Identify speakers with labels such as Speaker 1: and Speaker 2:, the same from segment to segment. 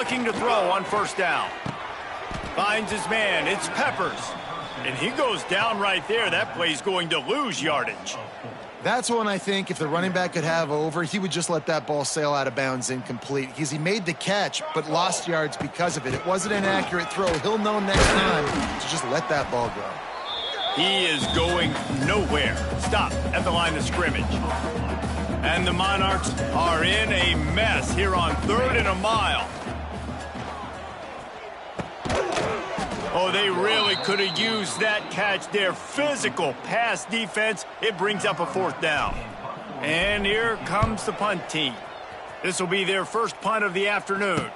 Speaker 1: looking to throw on first down. Finds his man. It's Peppers. And he goes down right there. That play's going to lose yardage.
Speaker 2: That's one I think if the running back could have over, he would just let that ball sail out of bounds incomplete because he made the catch but lost yards because of it. It wasn't an accurate throw. He'll know next time to just let that ball go.
Speaker 1: He is going nowhere. Stop at the line of scrimmage. And the Monarchs are in a mess here on 3rd and a mile. Oh, they really could have used that catch there. Physical pass defense. It brings up a 4th down. And here comes the punt team. This will be their first punt of the afternoon.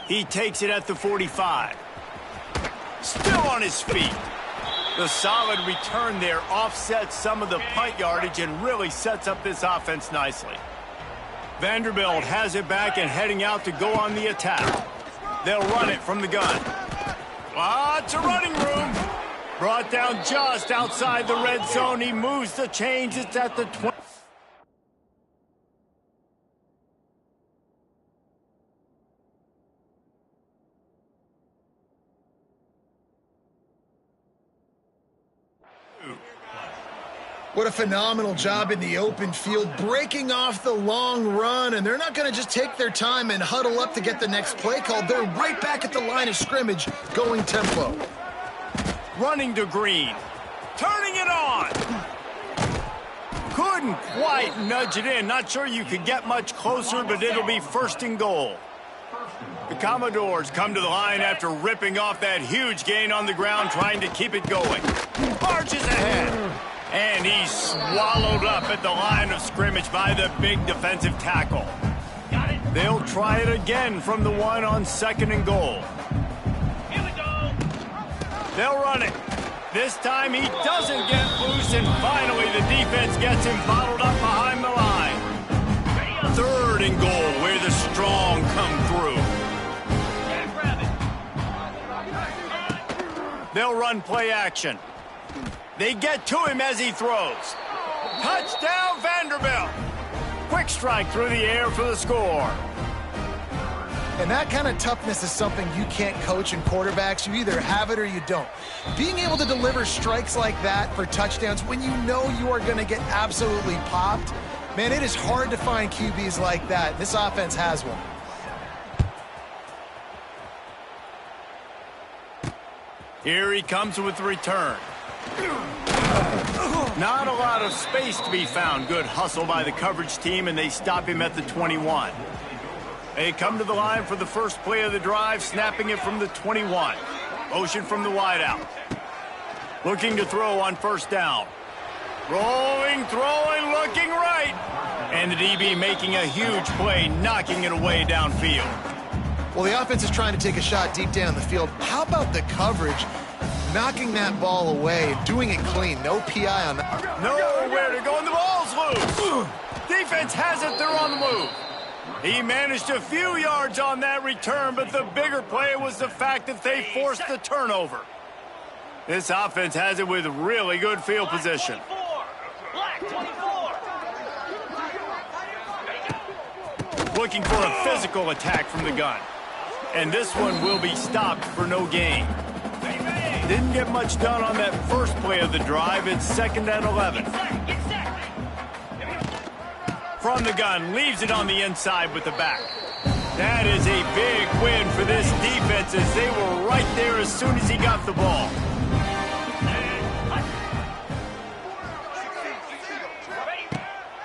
Speaker 1: He takes it at the 45. Still on his feet. The solid return there offsets some of the punt yardage and really sets up this offense nicely. Vanderbilt has it back and heading out to go on the attack. They'll run it from the gun. Lots of running room. Brought down just outside the red zone. He moves the chains. It's at the 20.
Speaker 2: What a phenomenal job in the open field, breaking off the long run, and they're not going to just take their time and huddle up to get the next play called. They're right back at the line of scrimmage, going tempo.
Speaker 1: Running to Green. Turning it on. Couldn't quite nudge it in. Not sure you could get much closer, but it'll be 1st and goal. The Commodores come to the line after ripping off that huge gain on the ground, trying to keep it going. Marches ahead. And he's swallowed up at the line of scrimmage by the big defensive tackle. They'll try it again from the 1 on 2nd and goal.
Speaker 3: Here we go.
Speaker 1: They'll run it. This time he doesn't get loose, and finally the defense gets him bottled up behind the line. 3rd and goal, where the strong come through. They'll run play action. They get to him as he throws. Touchdown, Vanderbilt. Quick strike through the air for the score.
Speaker 2: And that kind of toughness is something you can't coach in quarterbacks. You either have it or you don't. Being able to deliver strikes like that for touchdowns when you know you are going to get absolutely popped, man, it is hard to find QBs like that. This offense has one.
Speaker 1: Here he comes with the return. Not a lot of space to be found. Good hustle by the coverage team, and they stop him at the 21. They come to the line for the first play of the drive, snapping it from the 21. Motion from the wideout. Looking to throw on first down. Rolling, throwing, looking right. And the DB making a huge play, knocking it away downfield.
Speaker 2: Well, the offense is trying to take a shot deep down the field. How about the coverage? Knocking that ball away, doing it clean. No PI on that.
Speaker 1: Nowhere to go, and the ball's loose. Defense has it. They're on the move. He managed a few yards on that return, but the bigger play was the fact that they forced the turnover. This offense has it with really good field position.
Speaker 3: Black 24.
Speaker 1: Looking for a physical attack from the gun. And this one will be stopped for no gain. Didn't get much done on that first play of the drive. It's 2nd and 11. From the gun, leaves it on the inside with the back. That is a big win for this defense as they were right there as soon as he got the ball.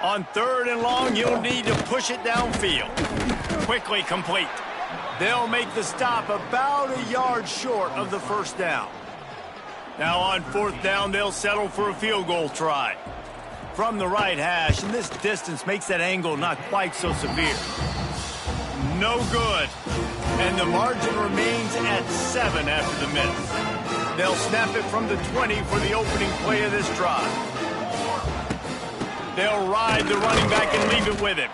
Speaker 1: On 3rd and long, you'll need to push it downfield. Quickly complete. They'll make the stop about a yard short of the first down. Now on 4th down, they'll settle for a field goal try. From the right hash, and this distance makes that angle not quite so severe. No good. And the margin remains at 7 after the miss. They'll snap it from the 20 for the opening play of this drive. They'll ride the running back and leave it with him.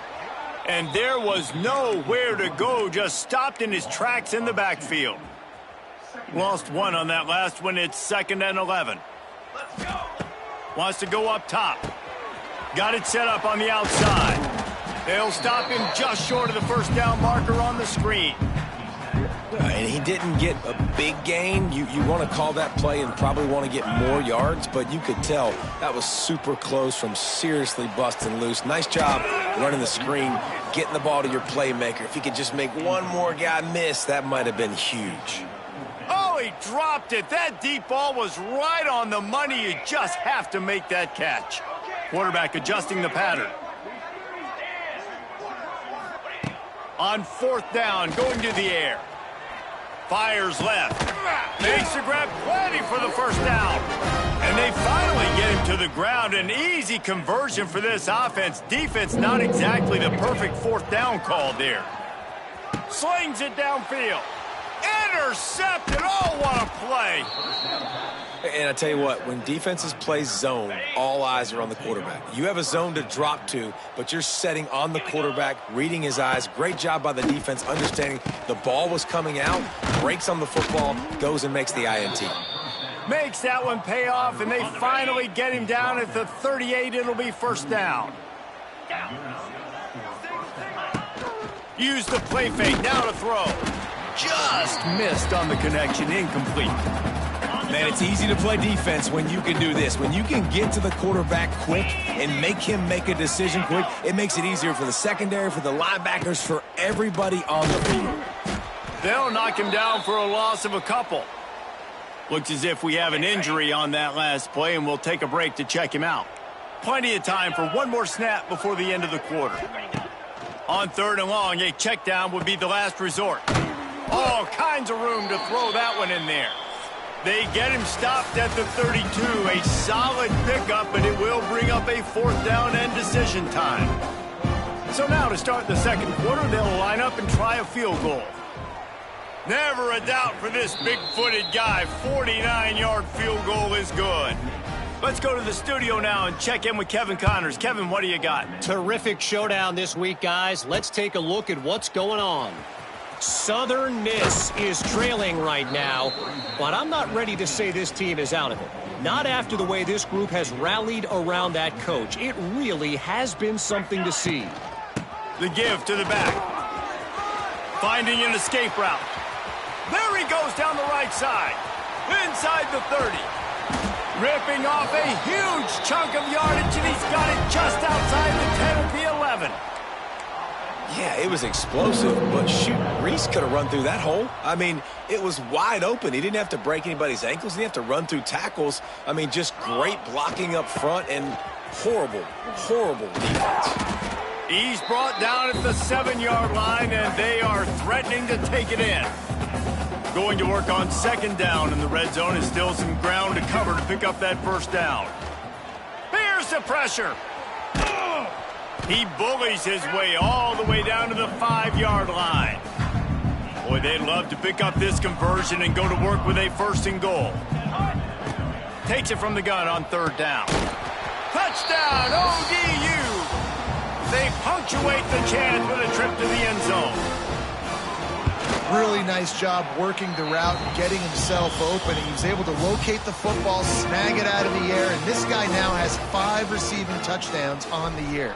Speaker 1: And there was nowhere to go, just stopped in his tracks in the backfield. Lost one on that last one. It's 2nd and 11. Wants to go up top. Got it set up on the outside. They'll stop him just short of the first down marker on the screen.
Speaker 4: And he didn't get a big gain. You want to call that play and probably want to get more yards, but you could tell that was super close from seriously busting loose. Nice job running the screen, getting the ball to your playmaker. If he could just make one more guy miss, that might have been huge.
Speaker 1: Oh, he dropped it. That deep ball was right on the money. You just have to make that catch. Quarterback adjusting the pattern. On 4th down, going to the air. Fires left. Makes the grab, plenty for the first down. And they finally get him to the ground. An easy conversion for this offense. Defense not exactly the perfect 4th down call there. Slings it downfield. Intercepted. Oh, what a play.
Speaker 4: And I tell you what, when defenses play zone, all eyes are on the quarterback. You have a zone to drop to, but you're setting on the quarterback, reading his eyes. Great job by the defense, understanding the ball was coming out, breaks on the football, goes and makes the INT.
Speaker 1: Makes that one pay off, and they finally get him down at the 38. It'll be first down. Use the play fake, now to throw. Just missed on the connection, incomplete.
Speaker 4: Man, it's easy to play defense when you can do this. When you can get to the quarterback quick and make him make a decision quick, it makes it easier for the secondary, for the linebackers, for everybody on the field.
Speaker 1: They'll knock him down for a loss of a couple. Looks as if we have an injury on that last play, and we'll take a break to check him out. Plenty of time for one more snap before the end of the quarter. On 3rd and long, a check down would be the last resort. All kinds of room to throw that one in there. They get him stopped at the 32. A solid pickup, but it will bring up a 4th down and decision time. So now to start the second quarter, they'll line up and try a field goal. Never a doubt for this big-footed guy. 49-yard field goal is good. Let's go to the studio now and check in with Kevin Connors. Kevin, what do you got?
Speaker 5: Terrific showdown this week, guys. Let's take a look at what's going on. Southern Miss is trailing right now, but I'm not ready to say this team is out of it. Not after the way this group has rallied around that coach. It really has been something to see.
Speaker 1: The give to the back. Finding an escape route. There he goes down the right side. Inside the 30. Ripping off a huge chunk of yardage, and he's got it just outside the 10 at the 11.
Speaker 4: Yeah, it was explosive, but shoot, Reese could have run through that hole. I mean, it was wide open. He didn't have to break anybody's ankles. He didn't have to run through tackles. I mean, just great blocking up front and horrible, horrible defense.
Speaker 1: He's brought down at the 7-yard line, and they are threatening to take it in. Going to work on 2nd down, and the red zone is still some ground to cover to pick up that first down. Here's the pressure. He bullies his way all the way down to the 5-yard line. Boy, they'd love to pick up this conversion and go to work with a 1st and goal. Takes it from the gun on 3rd down. Touchdown, ODU! They punctuate the chance with a trip to the end zone.
Speaker 2: Really nice job working the route and getting himself open. He was able to locate the football, snag it out of the air, and this guy now has 5 receiving touchdowns on the year.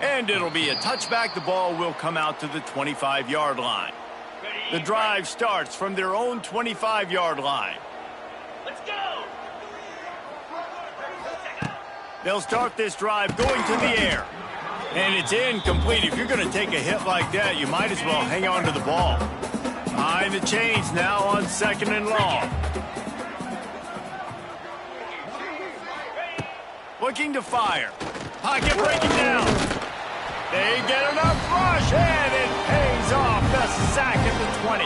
Speaker 1: And it'll be a touchback. The ball will come out to the 25-yard line. The drive starts from their own 25-yard line.
Speaker 3: Let's go.
Speaker 1: They'll start this drive going to the air. And it's incomplete. If you're going to take a hit like that, you might as well hang on to the ball. Behind the chains now on 2nd and long. Looking to fire. Pocket breaking down. They get enough rush, and it pays off. The sack at the 20.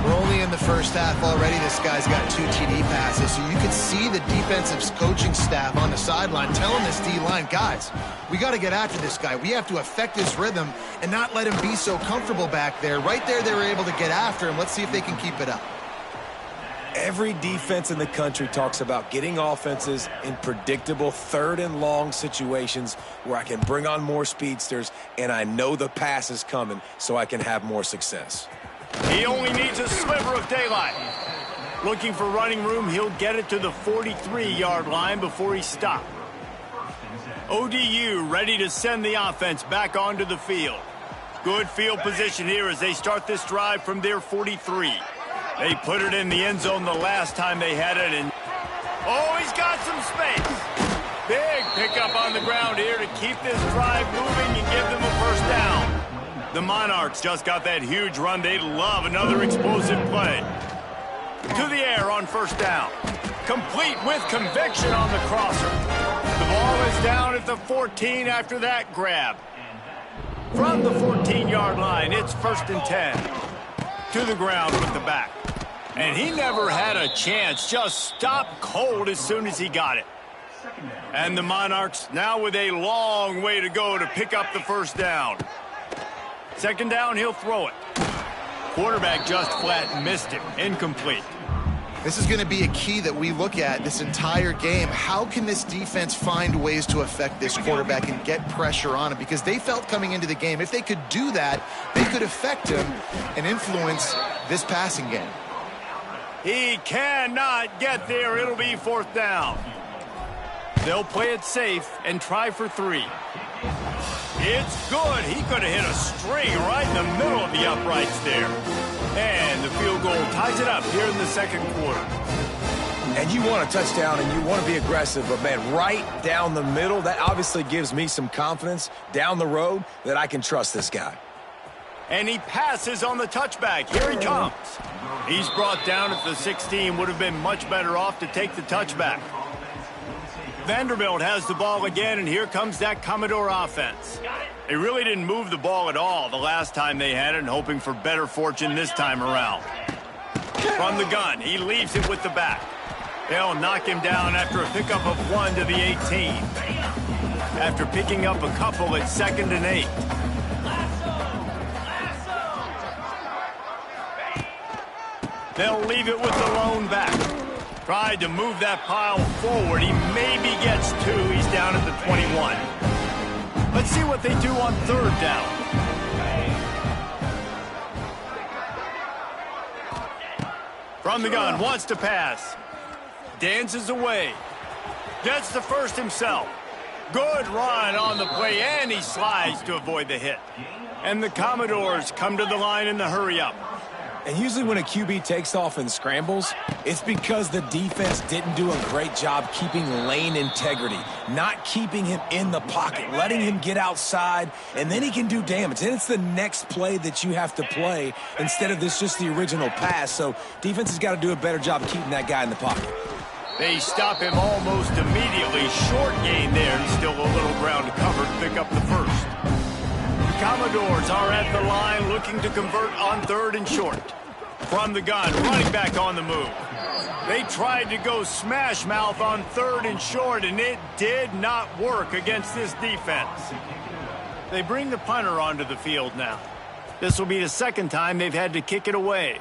Speaker 2: We're only in the first half already. This guy's got 2 TD passes, so you could see the defensive coaching staff on the sideline telling this D-line, guys, we got to get after this guy. We have to affect his rhythm and not let him be so comfortable back there. Right there, they were able to get after him. Let's see if they can keep it up.
Speaker 4: Every defense in the country talks about getting offenses in predictable 3rd and long situations where I can bring on more speedsters and I know the pass is coming so I can have more success.
Speaker 1: He only needs a sliver of daylight. Looking for running room, he'll get it to the 43-yard line before he stopped. ODU ready to send the offense back onto the field. Good field position here as they start this drive from their 43. They put it in the end zone the last time they had it, and oh, he's got some space. Big pickup on the ground here to keep this drive moving and give them a first down. The Monarchs just got that huge run. They'd love another explosive play. To the air on first down. Complete with conviction on the crosser. The ball is down at the 14 after that grab. From the 14-yard line, it's 1st and 10. To the ground with the back. And he never had a chance. Just stopped cold as soon as he got it. And the Monarchs now with a long way to go to pick up the first down. 2nd down, he'll throw it. Quarterback just flat missed it. Incomplete.
Speaker 2: This is going to be a key that we look at this entire game. How can this defense find ways to affect this quarterback and get pressure on him? Because they felt coming into the game, if they could do that, they could affect him and influence this passing game.
Speaker 1: He cannot get there. It'll be 4th down. They'll play it safe and try for 3. It's good. He could have hit a string right in the middle of the uprights there. And the field goal ties it up here in the 2nd quarter.
Speaker 4: And you want a touchdown and you want to be aggressive, but, man, right down the middle, that obviously gives me some confidence down the road that I can trust this guy.
Speaker 1: And he passes on the touchback. Here he comes. He's brought down at the 16. Would have been much better off to take the touchback. Vanderbilt has the ball again, and here comes that Commodore offense. They really didn't move the ball at all the last time they had it, and hoping for better fortune this time around. From the gun, he leaves it with the back. They'll knock him down after a pickup of 1 to the 18. After picking up a couple at 2nd and 8. They'll leave it with the lone back. Tried to move that pile forward. He maybe gets 2. He's down at the 21. Let's see what they do on 3rd down. From the gun, wants to pass. Dances away. Gets the first himself. Good run on the play, and he slides to avoid the hit. And the Commodores come to the line in the hurry-up.
Speaker 4: And usually when a QB takes off and scrambles, it's because the defense didn't do a great job keeping lane integrity, not keeping him in the pocket, letting him get outside, and then he can do damage. And it's the next play that you have to play instead of this just the original pass. So defense has got to do a better job of keeping that guy in the pocket.
Speaker 1: They stop him almost immediately. Short gain there, and still a little ground to cover to pick up the first. The Commodores are at the line looking to convert on 3rd and short. From the gun, running back on the move. They tried to go smash mouth on 3rd and short, and it did not work against this defense. They bring the punter onto the field now. This will be the 2nd time they've had to kick it away.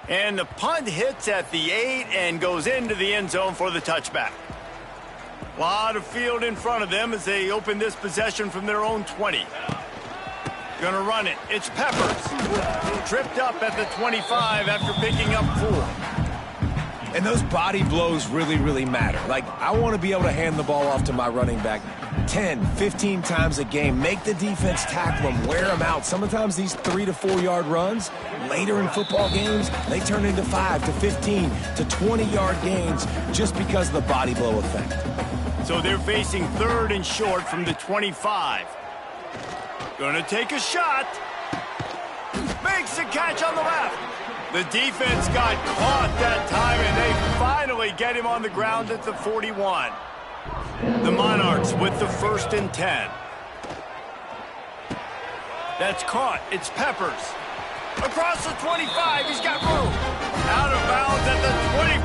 Speaker 1: And the punt hits at the 8 and goes into the end zone for the touchback. A lot of field in front of them as they open this possession from their own 20. Gonna run it. It's Peppers. Tripped up at the 25 after picking up 4.
Speaker 4: And those body blows really, really matter. Like, I want to be able to hand the ball off to my running back 10, 15 times a game. Make the defense tackle them, wear them out. Sometimes these 3 to 4 yard runs, later in football games, they turn into 5 to 15 to 20-yard gains just because of the body blow effect.
Speaker 1: So they're facing 3rd and short from the 25. Gonna take a shot. Makes the catch on the left. The defense got caught that time, and they finally get him on the ground at the 41. The Monarchs with the 1st and 10. That's caught. It's Peppers. Across the 25, he's got room. Out of bounds at the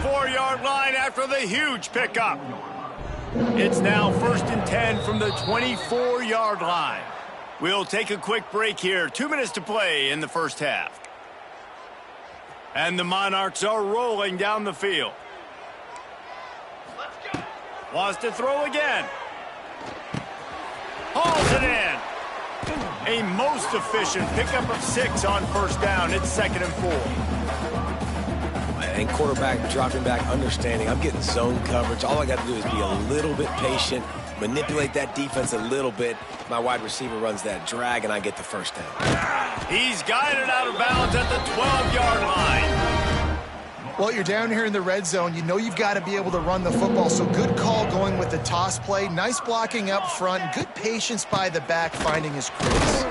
Speaker 1: 24-yard line after the huge pickup. It's now 1st and 10 from the 24-yard line. We'll take a quick break here. 2 minutes to play in the first half. And the Monarchs are rolling down the field.
Speaker 3: Let's go.
Speaker 1: Wants to throw again. Hauls it in. A most efficient pickup of 6 on 1st down. It's 2nd and 4.
Speaker 4: and quarterback dropping back, understanding I'm getting zone coverage. All I got to do is be a little bit patient, manipulate that defense a little bit. My wide receiver runs that drag, and I get the first down.
Speaker 1: He's guided out of bounds at the 12-yard line.
Speaker 2: Well, you're down here in the red zone. You know you've got to be able to run the football, so good call going with the toss play. Nice blocking up front. Good patience by the back finding his crease.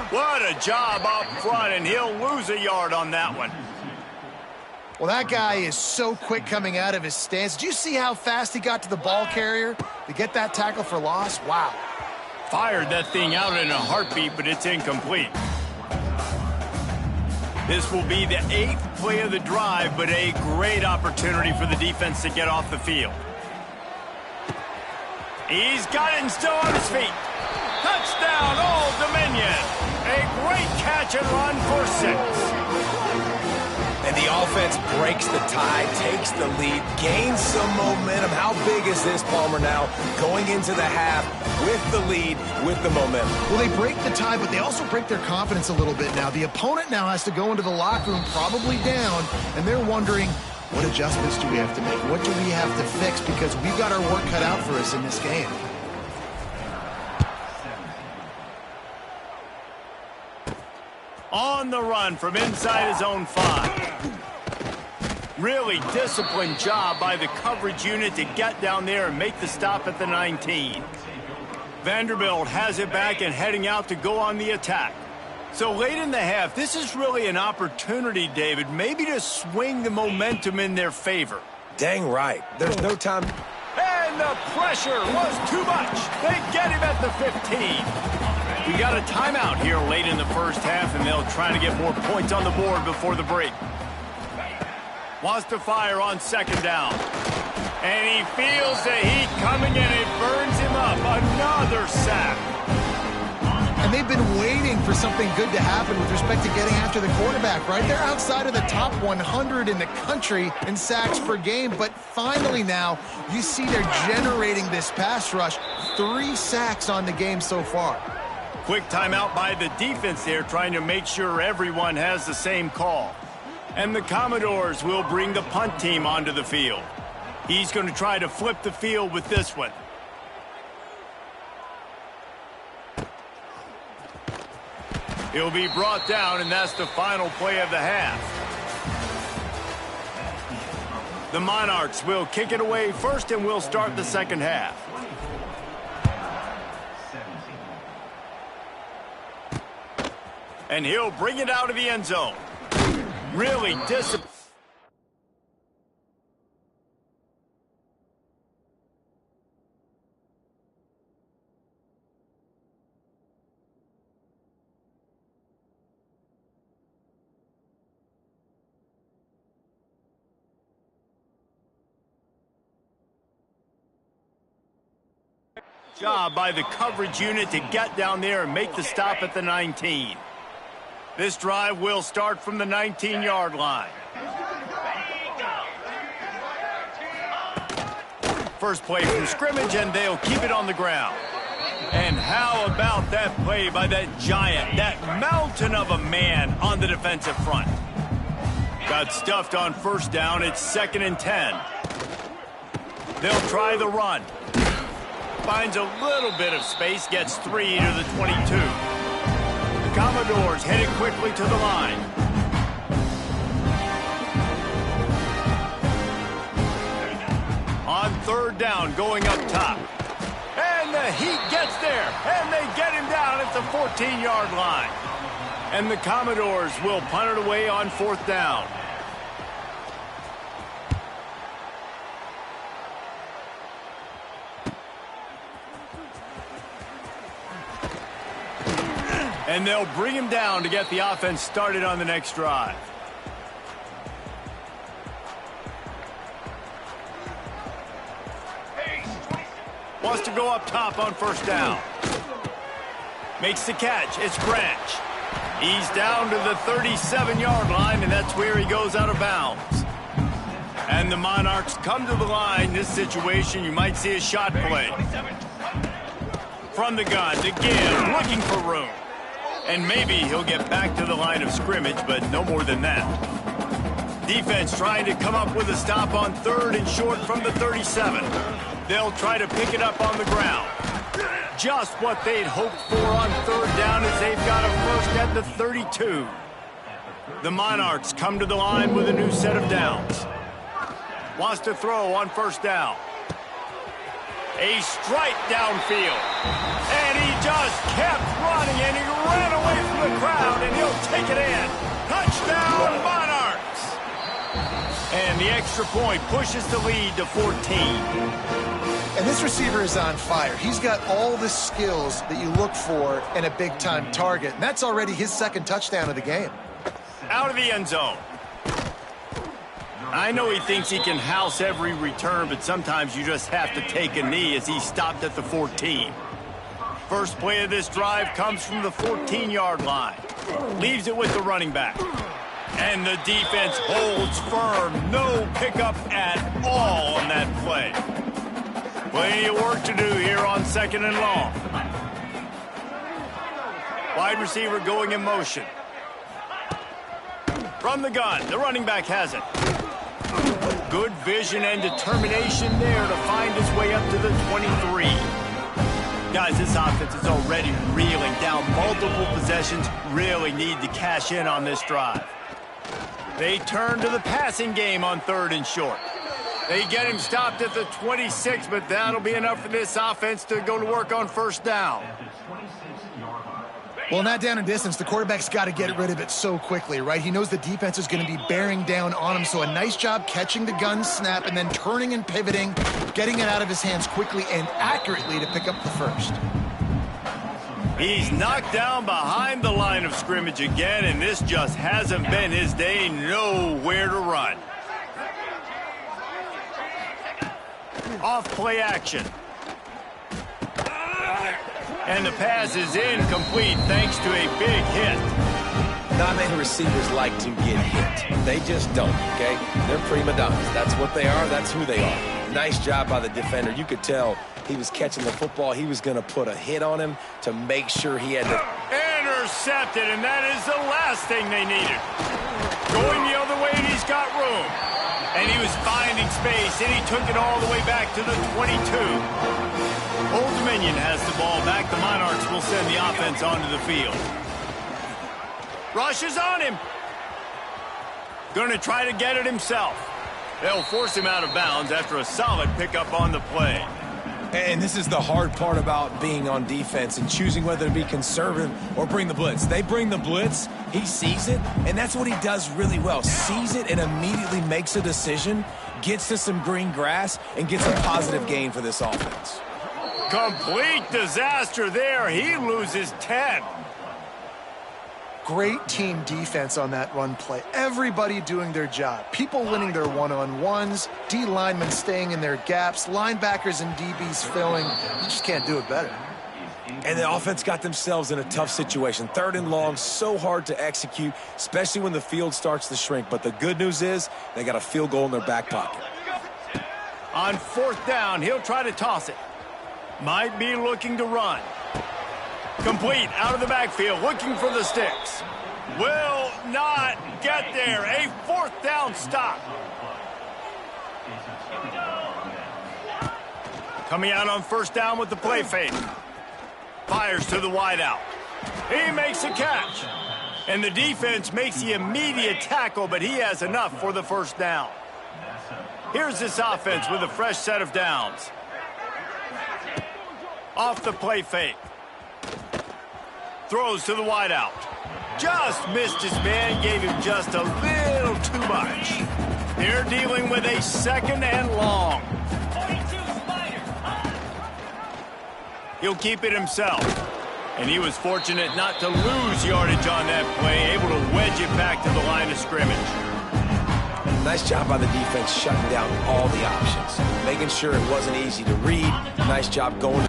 Speaker 1: What a job up front, and he'll lose a yard on that one.
Speaker 2: Well, that guy is so quick coming out of his stance. Did you see how fast he got to the ball carrier to get that tackle for loss? Wow.
Speaker 1: Fired that thing out in a heartbeat, but it's incomplete. This will be the 8th play of the drive, but a great opportunity for the defense to get off the field. He's got it and still on his feet. Touchdown, Old Dominion. A great catch and run for 6.
Speaker 4: And the offense breaks the tie, takes the lead, gains some momentum. How big is this, Palmer, now going into the half with the lead, with the momentum?
Speaker 2: Well, they break the tie, but they also break their confidence a little bit now. The opponent now has to go into the locker room probably down, and they're wondering, what adjustments do we have to make? What do we have to fix? Because we've got our work cut out for us in this game.
Speaker 1: On the run from inside his own 5. Really disciplined job by the coverage unit to get down there and make the stop at the 19. Vanderbilt has it back and heading out to go on the attack. So late in the half, this is really an opportunity, David, maybe to swing the momentum in their favor.
Speaker 4: Dang right. There's no time.
Speaker 1: And the pressure was too much. They get him at the 15. We got a timeout here late in the first half, and they'll try to get more points on the board before the break. Wants to fire on 2nd down. And he feels the heat coming, and it burns him up. Another sack.
Speaker 2: And they've been waiting for something good to happen with respect to getting after the quarterback, right? They're outside of the top 100 in the country in sacks per game, but finally now you see they're generating this pass rush. 3 sacks on the game so far.
Speaker 1: Quick timeout by the defense there, trying to make sure everyone has the same call. And the Commodores will bring the punt team onto the field. He's going to try to flip the field with this one. He'll be brought down, and that's the final play of the half. The Monarchs will kick it away first, and we'll start the second half. And he'll bring it out of the end zone. Really disciplined. Job by the coverage unit to get down there and make the stop at the 19. This drive will start from the 19-yard line. First play from scrimmage, and they'll keep it on the ground. And how about that play by that giant, that mountain of a man on the defensive front? Got stuffed on 1st down. It's 2nd and 10. They'll try the run. Finds a little bit of space, gets 3 to the 22. The Commodores headed quickly to the line. On 3rd down, going up top. And the Heat gets there, and they get him down at the 14-yard line. And the Commodores will punt it away on 4th down. And they'll bring him down to get the offense started on the next drive. Wants to go up top on 1st down. Makes the catch. It's Branch. He's down to the 37-yard line, and that's where he goes out of bounds. And the Monarchs come to the line. This situation, you might see a shot play. From the gun to give, looking for room. And maybe he'll get back to the line of scrimmage, but no more than that. Defense trying to come up with a stop on 3rd and short from the 37. They'll try to pick it up on the ground. Just what they'd hoped for on 3rd down as they've got a first at the 32. The Monarchs come to the line with a new set of downs. Wants to throw on 1st down. A strike downfield. And he just kept running, and he ran away from the crowd, and he'll take it in. Touchdown, Monarchs! And the extra point pushes the lead to 14.
Speaker 2: And this receiver is on fire. He's got all the skills that you look for in a big-time target, and that's already his 2nd touchdown of the game.
Speaker 1: Out of the end zone. I know he thinks he can house every return, but sometimes you just have to take a knee as he stopped at the 14. First play of this drive comes from the 14-yard line. Leaves it with the running back. And the defense holds firm. No pickup at all on that play. Plenty of work to do here on 2nd and long. Wide receiver going in motion. From the gun, the running back has it. Good vision and determination there to find his way up to the 23. Guys, this offense is already reeling down multiple possessions. Really need to cash in on this drive. They turn to the passing game on 3rd and short. They get him stopped at the 26, but that'll be enough for this offense to go to work on 1st down.
Speaker 2: Well, in that down and distance, the quarterback's got to get rid of it so quickly, right? He knows the defense is going to be bearing down on him, so a nice job catching the gun snap and then turning and pivoting, getting it out of his hands quickly and accurately to pick up the 1st.
Speaker 1: He's knocked down behind the line of scrimmage again, and this just hasn't been his day. Nowhere to run. Off play action. And the pass is incomplete thanks to a big hit.
Speaker 4: Not many receivers like to get hit. They just don't, okay? They're prima donnas. That's what they are. That's who they are. Nice job by the defender. You could tell he was catching the football. He was going to put a hit on him to make sure he had to...
Speaker 1: Intercepted, and that is the last thing they needed. Going the other way, and he's got room. And he was finding space, and he took it all the way back to the 22. Old Dominion has the ball back. The Monarchs will send the offense onto the field. Rush is on him. Going to try to get it himself. They'll force him out of bounds after a solid pickup on the play.
Speaker 4: And this is the hard part about being on defense and choosing whether to be conservative or bring the blitz. They bring the blitz, he sees it, and that's what he does really well. Sees it and immediately makes a decision, gets to some green grass, and gets a positive gain for this offense.
Speaker 1: Complete disaster there. He loses 10.
Speaker 2: Great team defense on that run play. Everybody doing their job. People winning their one-on-ones, D linemen staying in their gaps, linebackers and DBs filling. You just can't do it better.
Speaker 4: And the offense got themselves in a tough situation. 3rd and long, so hard to execute, especially when the field starts to shrink. But the good news is they got a field goal in their back pocket.
Speaker 1: On 4th down, he'll try to toss it. Might be looking to run. Complete out of the backfield, looking for the sticks. Will not get there. A 4th down stop. Coming out on 1st down with the play fake. Fires to the wideout. He makes a catch. And the defense makes the immediate tackle, but he has enough for the 1st down. Here's this offense with a fresh set of downs. Off the play fake. Throws to the wideout. Just missed his man, gave him just a little too much. They're dealing with a 2nd and long. He'll keep it himself. And he was fortunate not to lose yardage on that play, able to wedge it back to the line of scrimmage.
Speaker 4: Nice job by the defense shutting down all the options, making sure it wasn't easy to read. Nice job going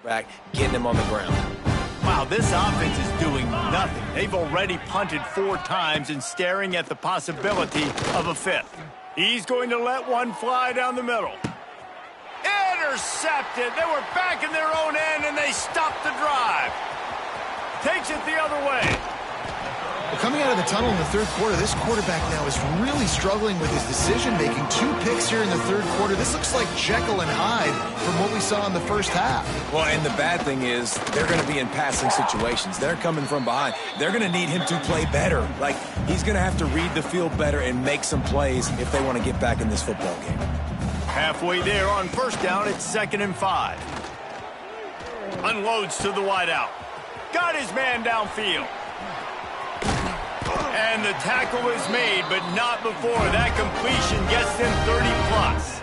Speaker 4: back, getting him on the ground.
Speaker 1: Wow, this offense is doing nothing. They've already punted 4 times and staring at the possibility of a 5th. He's going to let one fly down the middle. Intercepted. They were back in their own end, and they stopped the drive. Takes it the other way.
Speaker 2: Well, coming out of the tunnel in the third quarter, this quarterback now is really struggling with his decision-making. 2 picks here in the third quarter. This looks like Jekyll and Hyde from what we saw in the first half.
Speaker 4: Well, and the bad thing is they're going to be in passing situations. They're coming from behind. They're going to need him to play better. Like, he's going to have to read the field better and make some plays if they want to get back in this football game.
Speaker 1: Halfway there on first down, it's 2nd and 5. Unloads to the wideout. Got his man downfield. And the tackle is made, but not before that completion gets them 30+.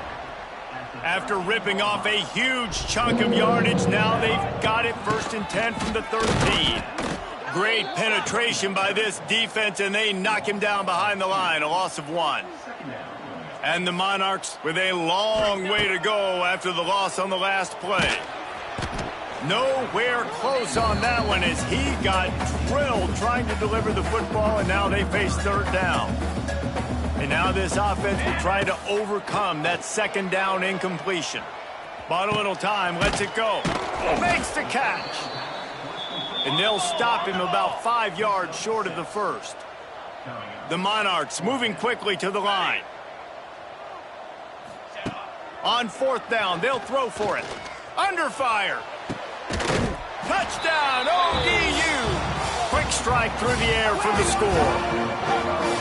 Speaker 1: After ripping off a huge chunk of yardage, now they've got it 1st and 10 from the 13. Great penetration by this defense, and they knock him down behind the line, a loss of 1. And the Monarchs with a long way to go after the loss on the last play. Nowhere close on that one as he got drilled trying to deliver the football, and now they face 3rd down. And now this offense will try to overcome that 2nd down incompletion. Bought a little time, lets it go. Makes the catch. And they'll stop him about 5 yards short of the 1st. The Monarchs moving quickly to the line. On 4th down, they'll throw for it. Under fire. Touchdown, ODU! Quick strike through the air for the score.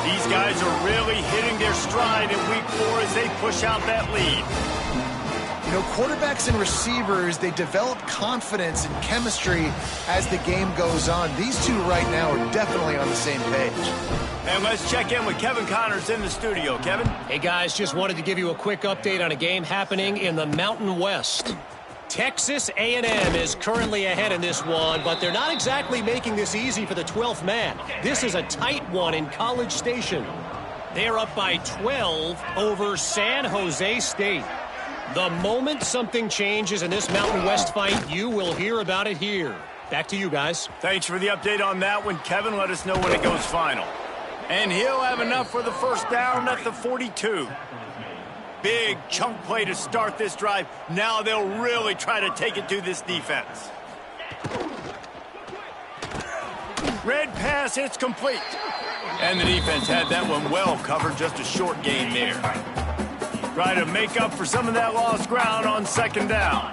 Speaker 1: These guys are really hitting their stride in week 4 as they push out that lead.
Speaker 2: You know, quarterbacks and receivers, they develop confidence and chemistry as the game goes on. These two right now are definitely on the same page.
Speaker 1: And let's check in with Kevin Connors in the studio. Kevin?
Speaker 5: Hey, guys, just wanted to give you a quick update on a game happening in the Mountain West. Texas A&M is currently ahead in this one, but they're not exactly making this easy for the 12th man. This is a tight one in College Station. They're up by 12 over San Jose State. The moment something changes in this Mountain West fight, you will hear about it here. Back to you guys.
Speaker 1: Thanks for the update on that one, Kevin. Let us know when it goes final. And he'll have enough for the 1st down at the 42. Big chunk play to start this drive. Now they'll really try to take it to this defense. Red pass, it's complete. And the defense had that one well covered, just a short gain there. Try to make up for some of that lost ground on 2nd down.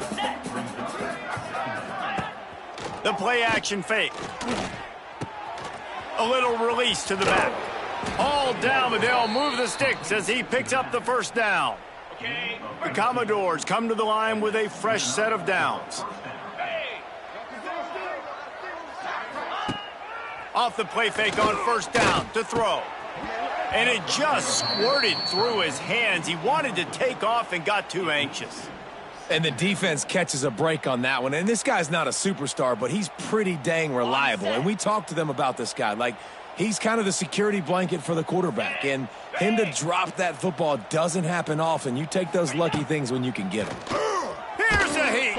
Speaker 1: The play action fake. A little release to the back. All down, but they'll move the sticks as he picks up the 1st down. The Commodores come to the line with a fresh set of downs. Off the play fake on 1st down to throw. And it just squirted through his hands. He wanted to take off and got too anxious.
Speaker 4: And the defense catches a break on that one. And this guy's not a superstar, but he's pretty dang reliable. And we talked to them about this guy. Like, he's kind of the security blanket for the quarterback. And him to drop that football doesn't happen often. You take those lucky things when you can get them.
Speaker 1: Here's a heat.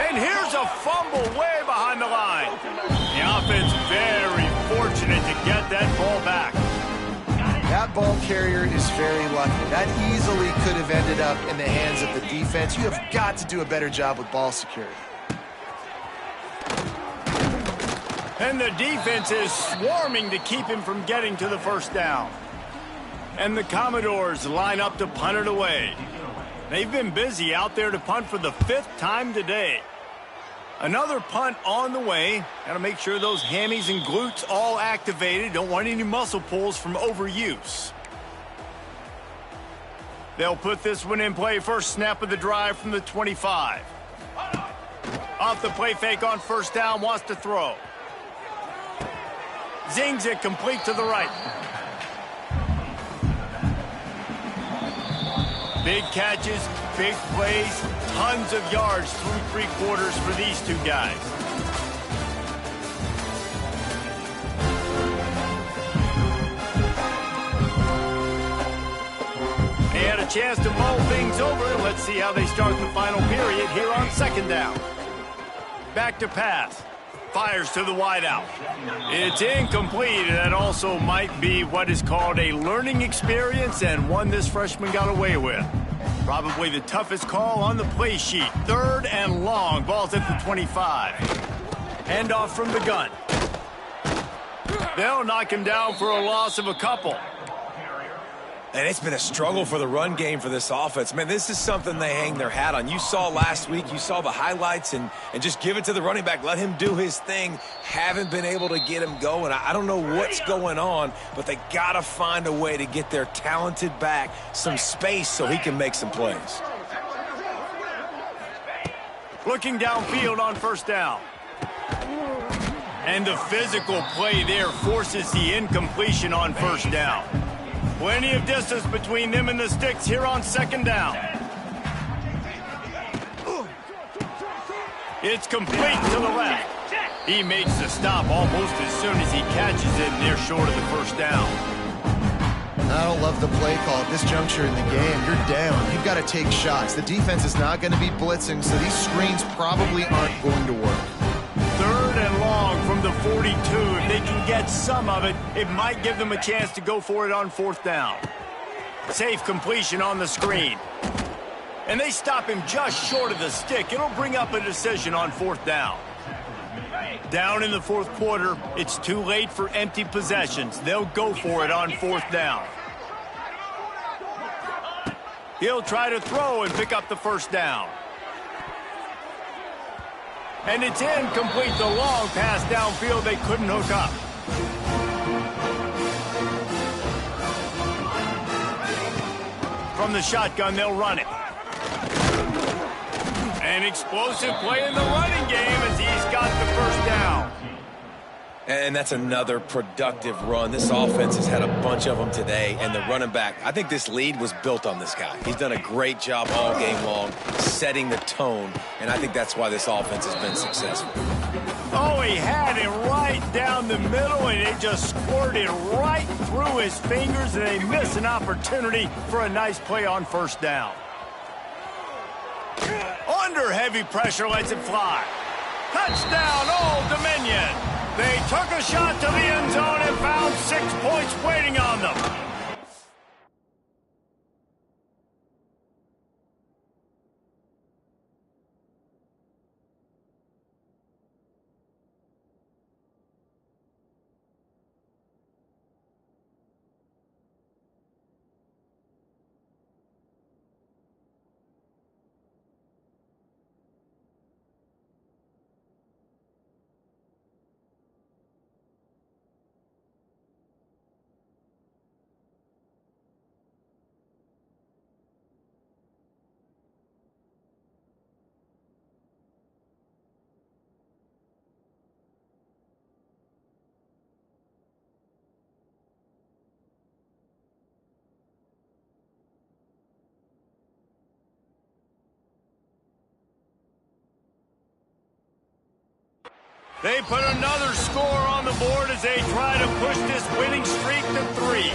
Speaker 1: And here's a fumble way behind the line. The offense very fortunate to get that ball back.
Speaker 2: That ball carrier is very lucky. That easily could have ended up in the hands of the defense. You have got to do a better job with ball security.
Speaker 1: And the defense is swarming to keep him from getting to the 1st down. And the Commodores line up to punt it away. They've been busy out there to punt for the 5th time today. Another punt on the way. Got to make sure those hammies and glutes all activated. Don't want any muscle pulls from overuse. They'll put this one in play. First snap of the drive from the 25. Off the play fake on 1st down. Wants to throw. Zings it complete to the right. Big catches, big plays, tons of yards through 3 quarters for these two guys. They had a chance to mull things over. Let's see how they start the final period here on 2nd down. Back to pass. Fires to the wideout. It's incomplete, and that also might be what is called a learning experience and one this freshman got away with. Probably the toughest call on the play sheet. 3rd and long. Ball's at the 25. Handoff from the gun. They'll knock him down for a loss of a couple.
Speaker 4: And it's been a struggle for the run game for this offense. Man, this is something they hang their hat on. You saw last week, you saw the highlights, and just give it to the running back. Let him do his thing. Haven't been able to get him going. I don't know what's going on, but they got to find a way to get their talented back some space so he can make some plays.
Speaker 1: Looking downfield on 1st down. And the physical play there forces the incompletion on 1st down. Plenty of distance between them and the sticks here on 2nd down. It's complete to the left. He makes the stop almost as soon as he catches it, and they're short of the 1st down.
Speaker 2: I don't love the play call at this juncture in the game. You're down. You've got to take shots. The defense is not going to be blitzing, so these screens probably aren't going to work.
Speaker 1: 3rd and long from the 42. If they can get some of it, it might give them a chance to go for it on 4th down. Safe completion on the screen. And they stop him just short of the stick. It'll bring up a decision on 4th down. Down in the 4th quarter, it's too late for empty possessions. They'll go for it on 4th down. He'll try to throw and pick up the 1st down. And it's incomplete. The long pass downfield, they couldn't hook up. From the shotgun, they'll run it. An explosive play in the running game as he's got the 1st down.
Speaker 4: And that's another productive run. This offense has had a bunch of them today, and the running back, I think this lead was built on this guy. He's done a great job all game long, setting the tone, and I think that's why this offense has been successful.
Speaker 1: Oh, he had it right down the middle, and it just squirted right through his fingers, and they miss an opportunity for a nice play on 1st down. Under heavy pressure, lets it fly. Touchdown, Old Dominion. They took a shot to the end zone and found 6 points waiting on them. They put another score on the board as they try to push this winning streak to 3.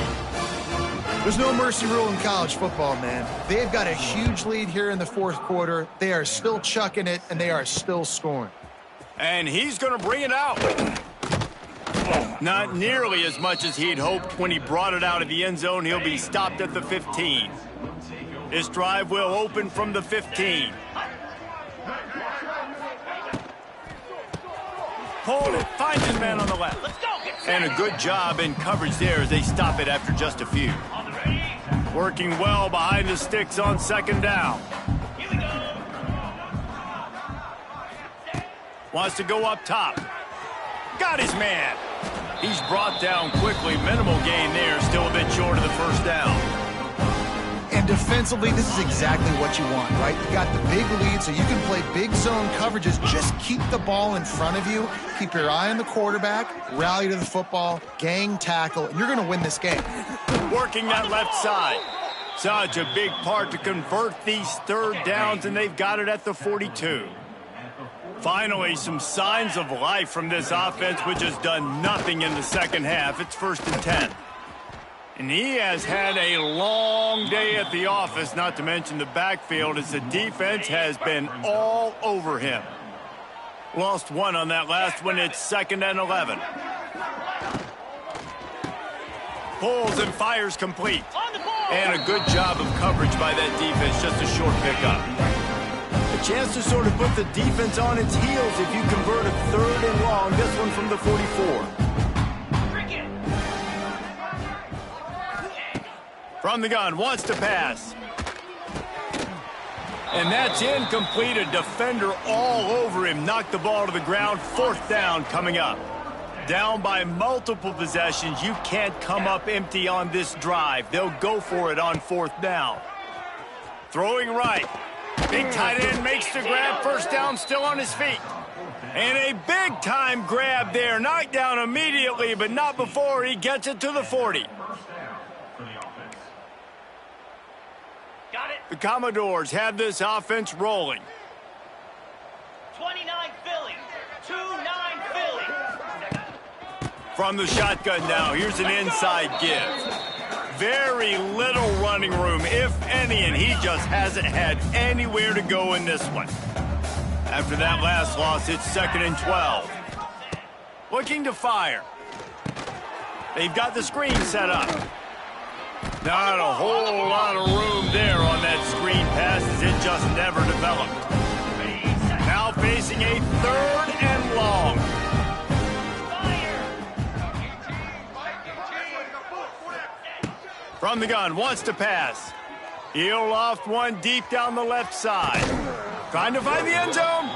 Speaker 2: There's no mercy rule in college football, man. They've got a huge lead here in the 4th quarter. They are still chucking it, and they are still scoring.
Speaker 1: And he's going to bring it out. Not nearly as much as he'd hoped when he brought it out of the end zone. He'll be stopped at the 15. This drive will open from the 15. Hold it, finds his man on the left. And a good job in coverage there as they stop it after just a few. Working well behind the sticks on 2nd down. Wants to go up top. Got his man. He's brought down quickly. Minimal gain there, still a bit short of the 1st down.
Speaker 2: And defensively, this is exactly what you want, right? You got the big lead, so you can play big zone coverages. Just keep the ball in front of you. Keep your eye on the quarterback. Rally to the football. Gang tackle. And you're going to win this game.
Speaker 1: Working that left side. Such a big part to convert these 3rd downs, and they've got it at the 42. Finally, some signs of life from this offense, which has done nothing in the 2nd half. It's 1st and 10. And he has had a long day at the office, not to mention the backfield, as the defense has been all over him. Lost one on that last one. It's 2nd and 11. Pulls and fires complete. And a good job of coverage by that defense. Just a short pickup. A chance to sort of put the defense on its heels if you convert a 3rd and long. This one from the 44. From the gun, wants to pass. And that's incomplete. A defender all over him. Knocked the ball to the ground. 4th down coming up. Down by multiple possessions. You can't come up empty on this drive. They'll go for it on 4th down. Throwing right. Big tight end makes the grab. 1st down, still on his feet. And a big-time grab there. Knocked down immediately, but not before he gets it to the 40.
Speaker 3: Got it.
Speaker 1: The Commodores have this offense rolling.
Speaker 3: 29 Philly. 2-9 Philly.
Speaker 1: From the shotgun now, here's an inside give. Very little running room, if any, and he just hasn't had anywhere to go in this one. After that last loss, it's 2nd and 12. Looking to fire. They've got the screen set up. Not a whole lot of room there on that screen pass as it just never developed. Now facing a 3rd and long. From the gun, wants to pass. He'll loft one deep down the left side. Trying to find the end zone.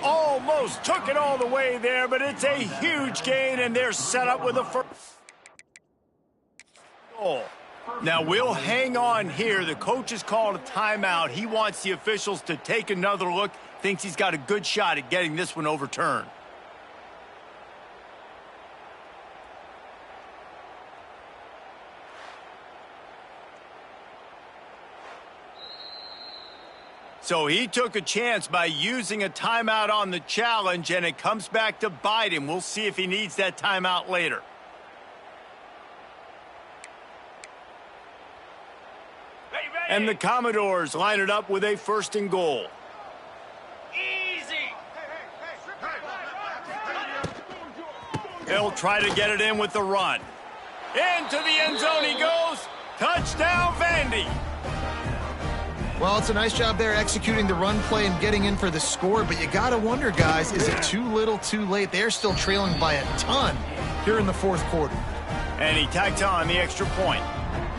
Speaker 1: Almost took it all the way there, but it's a huge gain, and they're set up with a first goal. Now, we'll hang on here. The coach has called a timeout. He wants the officials to take another look. Thinks he's got a good shot at getting this one overturned. So he took a chance by using a timeout on the challenge, and it comes back to bite him. We'll see if he needs that timeout later. And the Commodores line it up with a 1st and goal.
Speaker 3: Easy.
Speaker 1: They'll try to get it in with the run. Into the end zone he goes. Touchdown, Vandy.
Speaker 2: Well, it's a nice job there executing the run play and getting in for the score, but you got to wonder, guys, is it too little too late? They're still trailing by a ton here in the 4th quarter.
Speaker 1: And he tacked on the extra point.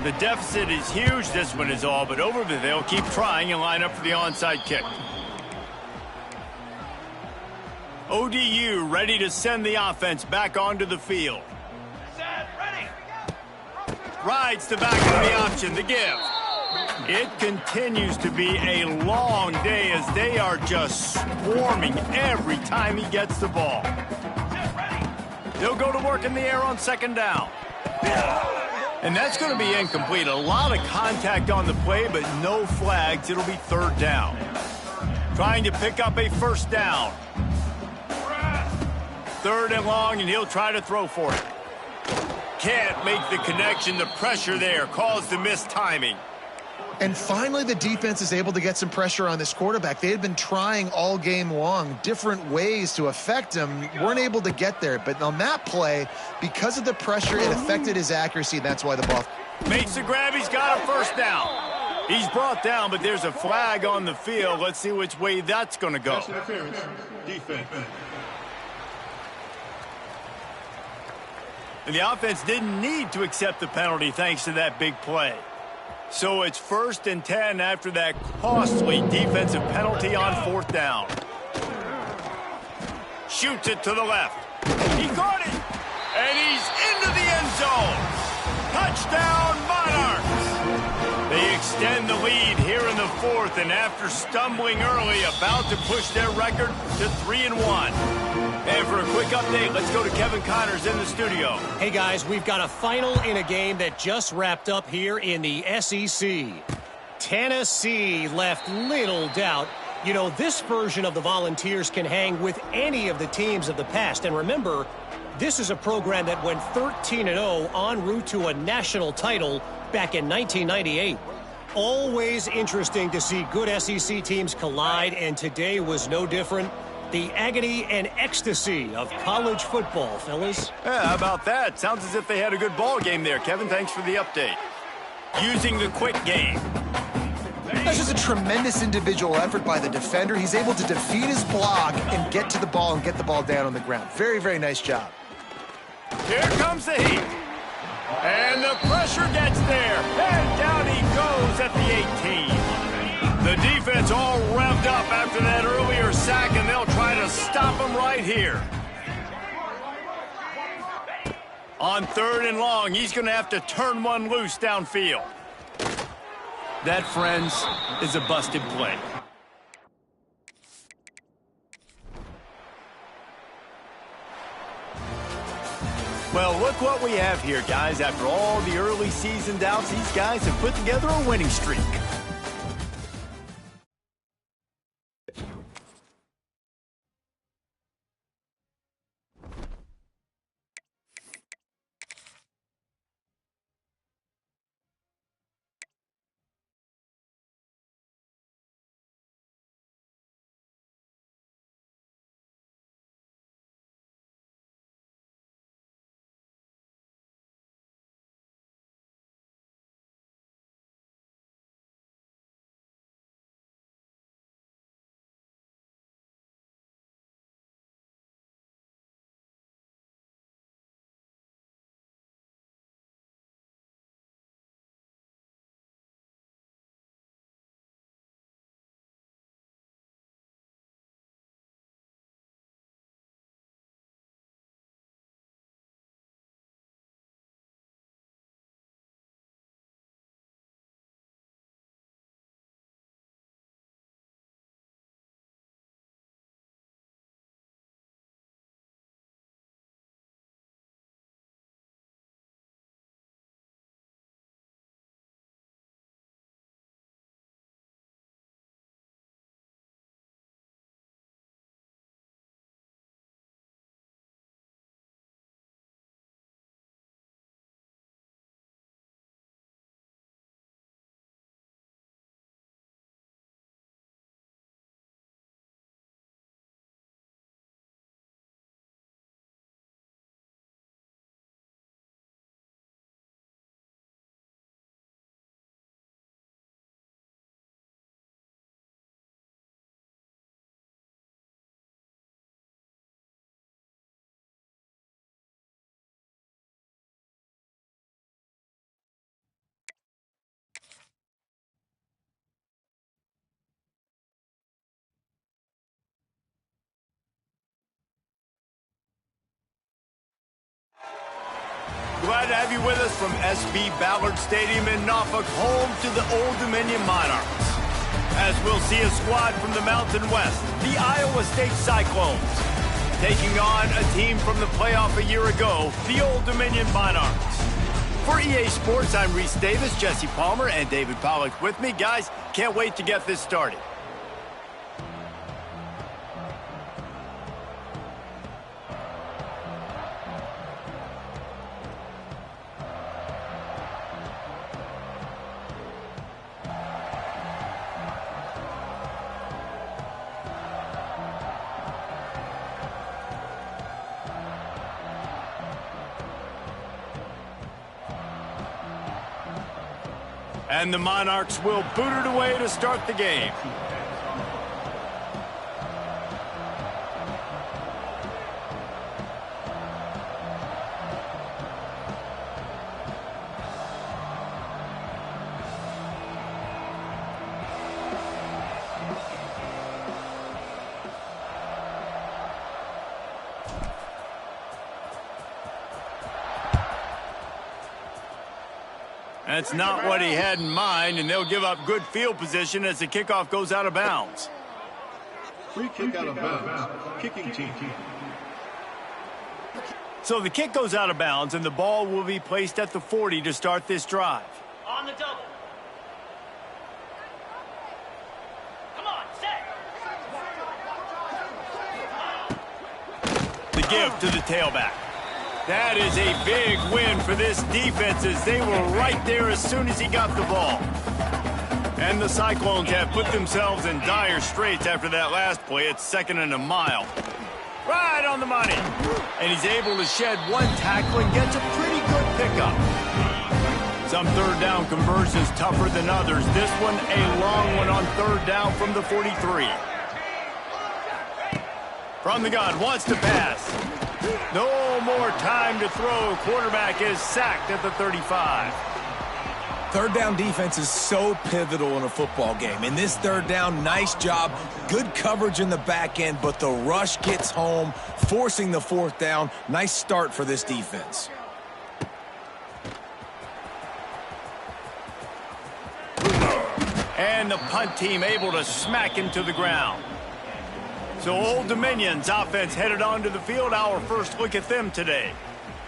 Speaker 1: The deficit is huge. This one is all but over, but they'll keep trying and line up for the onside kick. ODU ready to send the offense back onto the field.
Speaker 3: Set. Ready.
Speaker 1: Rides the back of the option, the give. It continues to be a long day as they are just swarming every time he gets the ball. They'll go to work in the air on 2nd down. And that's going to be incomplete. A lot of contact on the play, but no flags. It'll be 3rd down. Trying to pick up a 1st down. 3rd and long, and he'll try to throw for it. Can't make the connection. The pressure there caused the missed timing.
Speaker 2: And finally, the defense is able to get some pressure on this quarterback. They had been trying all game long different ways to affect him. Weren't able to get there. But on that play, because of the pressure, it affected his accuracy. That's why the ball
Speaker 1: makes the grab. He's got a 1st down. He's brought down, but there's a flag on the field. Let's see which way that's going to go.
Speaker 6: Defense.
Speaker 1: And the offense didn't need to accept the penalty thanks to that big play. So it's 1st and 10 after that costly defensive penalty on 4th down. Shoots it to the left. He caught it. And he's into the end zone. Touchdown, Monarchs. They extend the lead here in the 4th, and after stumbling early, about to push their record to 3-1. And for a quick update, let's go to Kevin Connors in the studio.
Speaker 5: Hey, guys, we've got a final in a game that just wrapped up here in the SEC. Tennessee left little doubt. You know, this version of the Volunteers can hang with any of the teams of the past. And remember, this is a program that went 13-0 en route to a national title back in 1998. Always interesting to see good SEC teams collide, and today was no different. The agony and ecstasy of college football, fellas.
Speaker 1: Yeah, how about that? Sounds as if they had a good ball game there, Kevin. Thanks for the update. Using the quick game.
Speaker 2: That's just a tremendous individual effort by the defender. He's able to defeat his block and get to the ball and get the ball down on the ground. Very, very nice job.
Speaker 1: Here comes the heat. And the pressure gets there. And down he goes at the 18. The defense all revved up after that earlier sack, and they'll try to stop him right here. On 3rd and long, he's going to have to turn one loose downfield. That, friends, is a busted play. Well, look what we have here, guys. After all the early season doubts, these guys have put together a winning streak. Glad to have you with us from SB Ballard Stadium in Norfolk, home to the Old Dominion Monarchs. As we'll see a squad from the Mountain West, the Iowa State Cyclones, taking on a team from the playoff a year ago, the Old Dominion Monarchs. For EA Sports, I'm Reese Davis, Jesse Palmer, and David Pollack with me. Guys, can't wait to get this started. And the Monarchs will boot it away to start the game. That's not what he had in mind, and they'll give up good field position as the kickoff goes out of bounds.
Speaker 6: Free kick out of bounds. Kicking team.
Speaker 1: So the kick goes out of bounds, and the ball will be placed at the 40 to start this drive.
Speaker 3: On the double. Come on, set.
Speaker 1: The give to the tailback. That is a big win for this defense as they were right there as soon as he got the ball. And the Cyclones have put themselves in dire straits after that last play. It's 2nd and a mile. Right on the money. And he's able to shed one tackle and gets a pretty good pickup. Some third down conversions tougher than others. This one, a long one on 3rd down from the 43. From the gun, wants to pass. No more time to throw. Quarterback is sacked at the 35.
Speaker 4: 3rd down defense is so pivotal in a football game. In this 3rd down, nice job. Good coverage in the back end, but the rush gets home, forcing the 4th down. Nice start for this defense.
Speaker 1: And the punt team able to smack him to the ground. So Old Dominion's offense headed onto the field. Our first look at them today.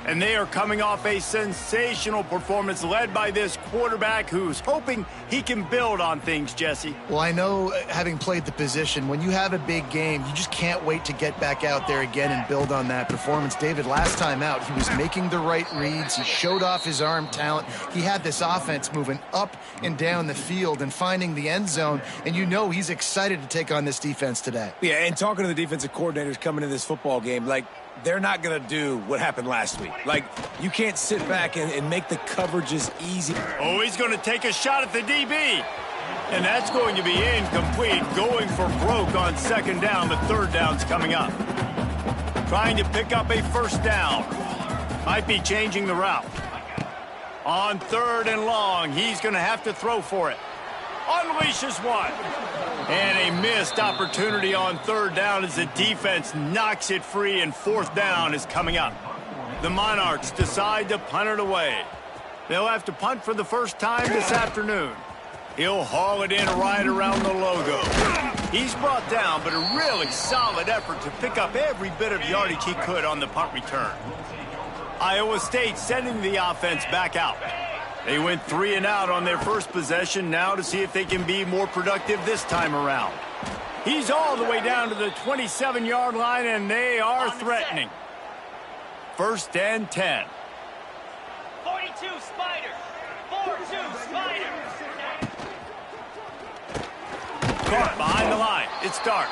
Speaker 1: And they are coming off a sensational performance led by this quarterback who's hoping he can build on things, Jesse.
Speaker 2: Well, I know, having played the position, when you have a big game, you just can't wait to get back out there again and build on that performance. David, last time out, he was making the right reads. He showed off his arm talent. He had this offense moving up and down the field and finding the end zone. And you know he's excited to take on this defense today.
Speaker 4: Yeah, and talking to the defensive coordinators coming into this football game, like, they're not going to do what happened last week. Like, you can't sit back and make the coverages easy.
Speaker 1: Oh, he's going to take a shot at the DB. And that's going to be incomplete. Going for broke on 2nd down, but 3rd down's coming up. Trying to pick up a 1st down. Might be changing the route. On 3rd and long, he's going to have to throw for it. Unleashes one. And a missed opportunity on 3rd down as the defense knocks it free, and 4th down is coming up. The Monarchs decide to punt it away. They'll have to punt for the first time this afternoon. He'll haul it in right around the logo. He's brought down, but a really solid effort to pick up every bit of yardage he could on the punt return. Iowa State sending the offense back out. They went 3 and out on their first possession, now to see if they can be more productive this time around. He's all the way down to the 27-yard line, and they are threatening. 1st and 10.
Speaker 3: 42 Spider. 4-2 Spider.
Speaker 1: Caught behind the line. It starts.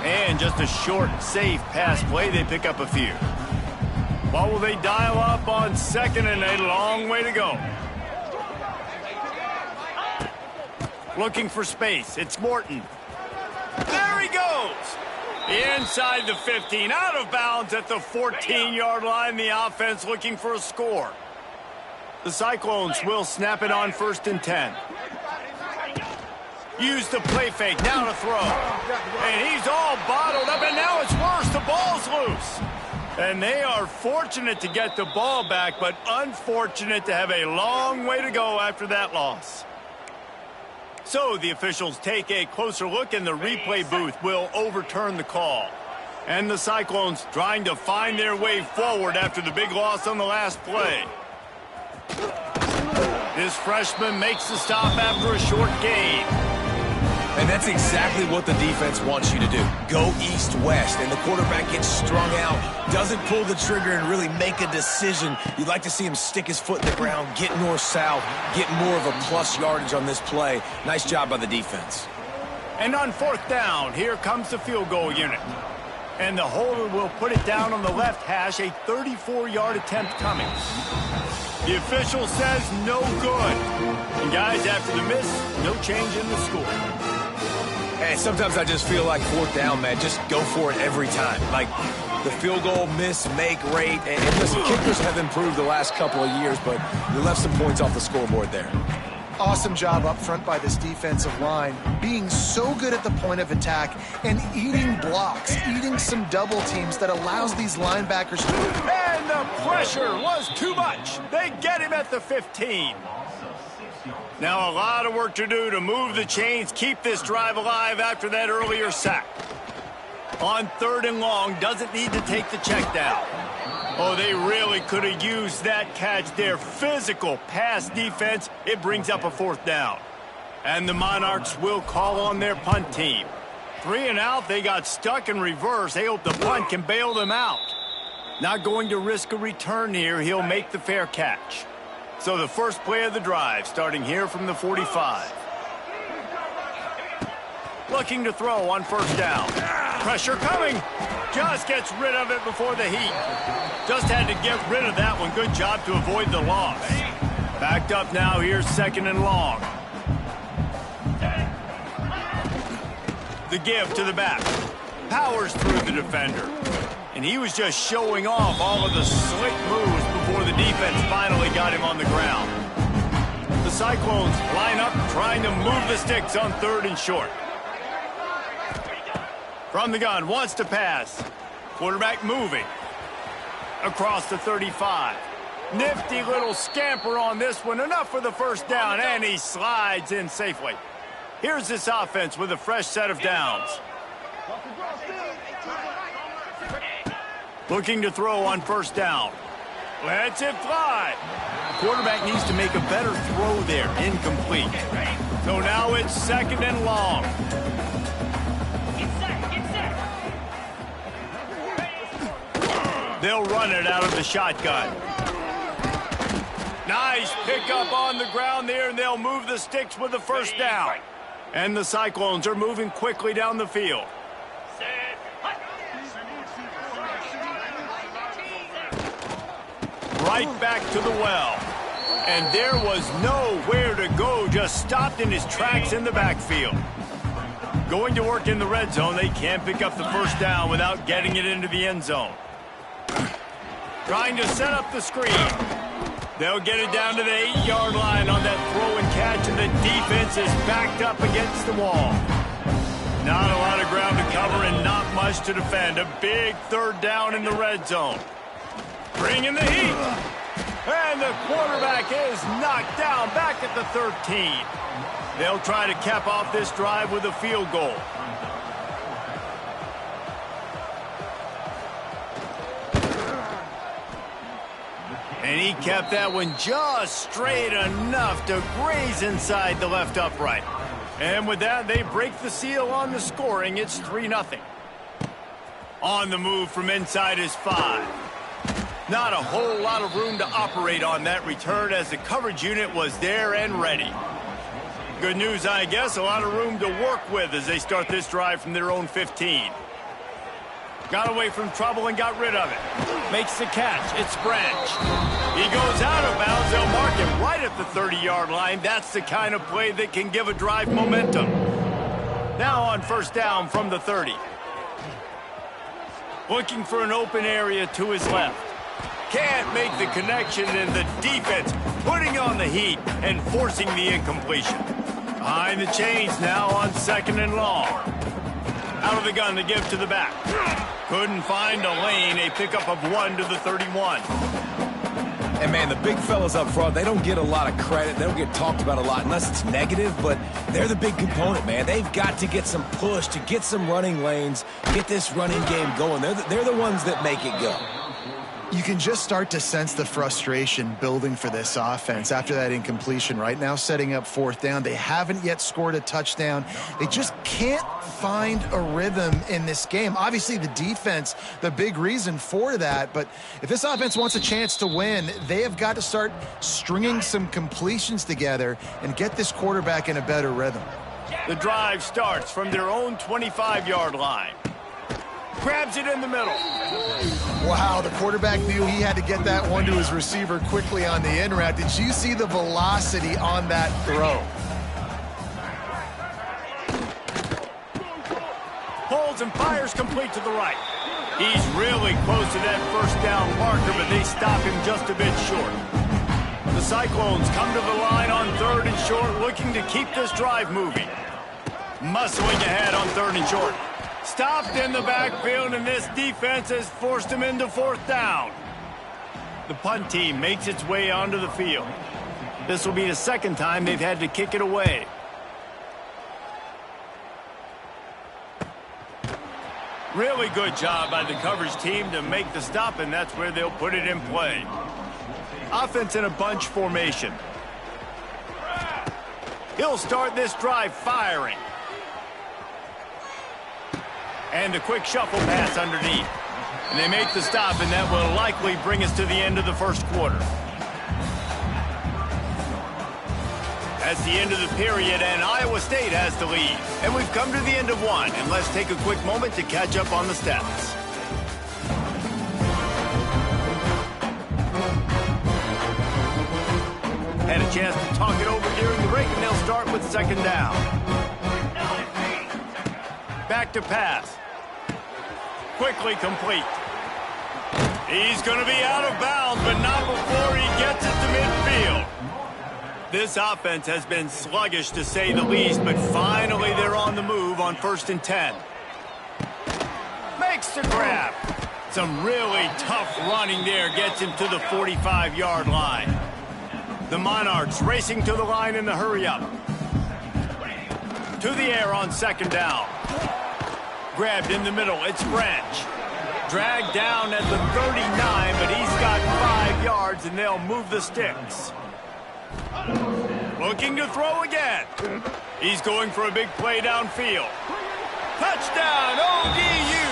Speaker 1: And just a short, safe pass play. They pick up a few. What will they dial up on 2nd and a long way to go? Looking for space. It's Morton. There he goes. Inside the 15. Out of bounds at the 14-yard line. The offense looking for a score. The Cyclones will snap it on 1st and 10. Use the play fake. Now to throw. And he's all bottled up. And now it's worse. The ball's loose. And they are fortunate to get the ball back, but unfortunate to have a long way to go after that loss. So the officials take a closer look, and the replay booth will overturn the call. And the Cyclones trying to find their way forward after the big loss on the last play. This freshman makes the stop after a short gain.
Speaker 4: And that's exactly what the defense wants you to do. Go east-west, and the quarterback gets strung out, doesn't pull the trigger and really make a decision. You'd like to see him stick his foot in the ground, get north-south, get more of a plus yardage on this play. Nice job by the defense.
Speaker 1: And on 4th down, here comes the field goal unit. And the holder will put it down on the left hash, a 34-yard attempt coming. The official says no good. And guys, after the miss, no change in the score.
Speaker 4: Hey, sometimes I just feel like 4th down, man. Just go for it every time. Like the field goal, miss, make rate. And listen, kickers have improved the last couple of years, but you left some points off the scoreboard there.
Speaker 2: Awesome job up front by this defensive line, being so good at the point of attack and eating blocks, eating some double teams that allows these linebackers to...
Speaker 1: And the pressure was too much. They get him at the 15. Now a lot of work to do to move the chains, keep this drive alive after that earlier sack. On 3rd and long, doesn't need to take the check down. Oh, they really could have used that catch. Their physical pass defense, it brings up a 4th down. And the Monarchs will call on their punt team. 3 and out, they got stuck in reverse. They hope the punt can bail them out. Not going to risk a return here. He'll make the fair catch. So the first play of the drive, starting here from the 45. Looking to throw on first down. Pressure coming. Just gets rid of it before the heat. Just had to get rid of that one. Good job to avoid the loss. Backed up now. Here's 2nd and long. The give to the back. Powers through the defender. And he was just showing off all of the slick moves before the defense finally got him on the ground. The Cyclones line up trying to move the sticks on 3rd and short. From the gun, wants to pass. Quarterback moving. Across the 35. Nifty little scamper on this one. Enough for the first down, and he slides in safely. Here's this offense with a fresh set of downs. Looking to throw on first down. Lets it fly. Quarterback needs to make a better throw there. Incomplete. So now it's 2nd and long. They'll run it out of the shotgun. Nice pickup on the ground there, and they'll move the sticks with the first down. And the Cyclones are moving quickly down the field. Right back to the well. And there was nowhere to go, just stopped in his tracks in the backfield. Going to work in the red zone, they can't pick up the first down without getting it into the end zone. Trying to set up the screen. They'll get it down to the 8-yard line on that throw and catch, and the defense is backed up against the wall. Not a lot of ground to cover and not much to defend. A big 3rd down in the red zone. Bringing the heat. And the quarterback is knocked down back at the 13. They'll try to cap off this drive with a field goal. And he kept that one just straight enough to graze inside the left upright. And with that, they break the seal on the scoring. It's 3-0. On the move from inside is 5. Not a whole lot of room to operate on that return as the coverage unit was there and ready. Good news, I guess, a lot of room to work with as they start this drive from their own 15. Got away from trouble and got rid of it. Makes the catch. It's Branch. He goes out of bounds. They'll mark him right at the 30-yard line. That's the kind of play that can give a drive momentum. Now on first down from the 30. Looking for an open area to his left. Can't make the connection, and the defense putting on the heat and forcing the incompletion. Behind the chains now on 2nd and long. Out of the gun to give to the back. Couldn't find a lane. A pickup of 1 to the 31.
Speaker 4: And, man, the big fellas up front, they don't get a lot of credit. They don't get talked about a lot unless it's negative, but they're the big component, man. They've got to get some push, to get some running lanes, get this running game going. They're the ones that make it go.
Speaker 2: You can just start to sense the frustration building for this offense after that incompletion. Right now, setting up 4th down. They haven't yet scored a touchdown. They just can't find a rhythm in this game. Obviously, the defense, the big reason for that. But if this offense wants a chance to win, they have got to start stringing some completions together and get this quarterback in a better rhythm.
Speaker 1: The drive starts from their own 25-yard line. Grabs it in the middle.
Speaker 2: Wow, the quarterback knew he had to get that one to his receiver quickly on the in route. Did you see the velocity on that throw?
Speaker 1: Pulls and fires complete to the right. He's really close to that first down marker, but they stop him just a bit short. The Cyclones come to the line on 3rd and short, looking to keep this drive moving. Muscling ahead on 3rd and short. Stopped in the backfield, and this defense has forced him into 4th down. The punt team makes its way onto the field. This will be the 2nd time they've had to kick it away. Really good job by the coverage team to make the stop, and that's where they'll put it in play. Offense in a bunch formation. He'll start this drive firing. And a quick shuffle pass underneath. And they make the stop, and that will likely bring us to the end of the first quarter. That's the end of the period, and Iowa State has the lead. And we've come to the end of one, and let's take a quick moment to catch up on the stats. Had a chance to talk it over during the break, and they'll start with second down. Back to pass. Quickly complete. He's going to be out of bounds, but not before he gets it to midfield. This offense has been sluggish, to say the least, but finally they're on the move on 1st and 10. Makes the grab. Some really tough running there gets him to the 45-yard line. The Monarchs racing to the line in the hurry-up. To the air on second down. Grabbed in the middle, it's French. Dragged down at the 39, but he's got 5 yards, and they'll move the sticks. Looking to throw again. He's going for a big play downfield. Touchdown, ODU!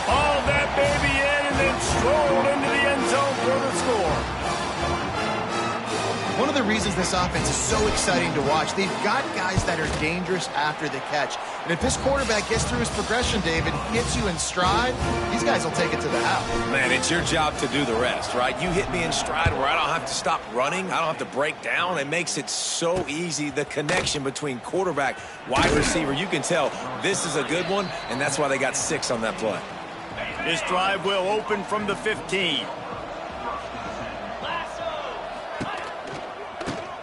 Speaker 1: Hauled that baby in and then strolled into the end zone for the score.
Speaker 2: One of the reasons this offense is so exciting to watch, they've got guys that are dangerous after the catch. And if this quarterback gets through his progression, David, hits you in stride, these guys will take it to the house.
Speaker 4: Man, it's your job to do the rest, right? You hit me in stride where I don't have to stop running. I don't have to break down. It makes it so easy. The connection between quarterback, wide receiver, you can tell this is a good one, and that's why they got 6 on that play.
Speaker 1: This drive will open from the 15.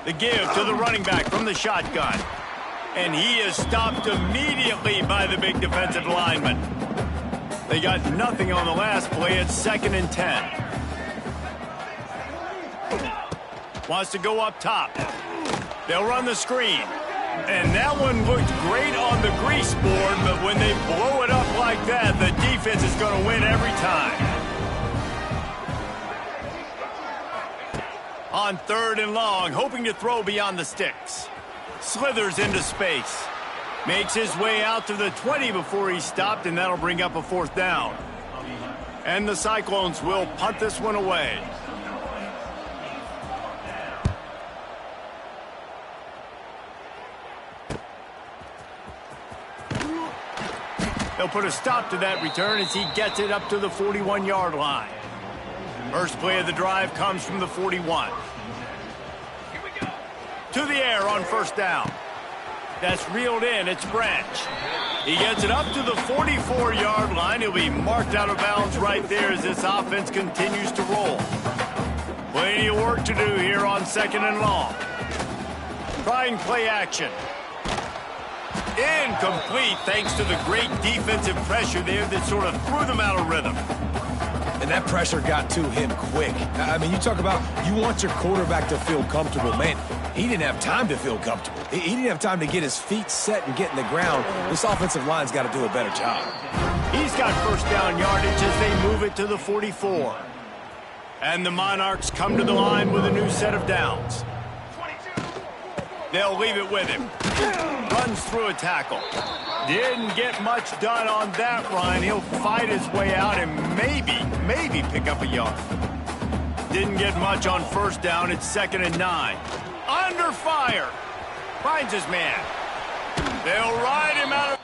Speaker 1: The give to the running back from the shotgun. And he is stopped immediately by the big defensive lineman. They got nothing on the last play. It's 2nd and 10. Wants to go up top. They'll run the screen. And that one looked great on the grease board, but when they blow it up like that, the defense is going to win every time. On 3rd and long, hoping to throw beyond the sticks. Slithers into space. Makes his way out to the 20 before he's stopped, and that'll bring up a 4th down. And the Cyclones will punt this one away. They'll put a stop to that return as he gets it up to the 41-yard line. First play of the drive comes from the 41. To the air on 1st down. That's reeled in. It's French. He gets it up to the 44-yard line. He'll be marked out of bounds right there as this offense continues to roll. Plenty of work to do here on 2nd and long. Try and play action. Incomplete thanks to the great defensive pressure there that sort of threw them out of rhythm.
Speaker 4: And that pressure got to him quick. I mean, you talk about you want your quarterback to feel comfortable. Man, he didn't have time to feel comfortable. He didn't have time to get his feet set and get in the ground. This offensive line's got to do a better job.
Speaker 1: He's got 1st down yardage as they move it to the 44. And the Monarchs come to the line with a new set of downs. They'll leave it with him. Runs through a tackle. Didn't get much done on that run. He'll fight his way out and maybe pick up a yard. Didn't get much on 1st down. It's 2nd and 9. Under fire. Finds his man. They'll ride him out of...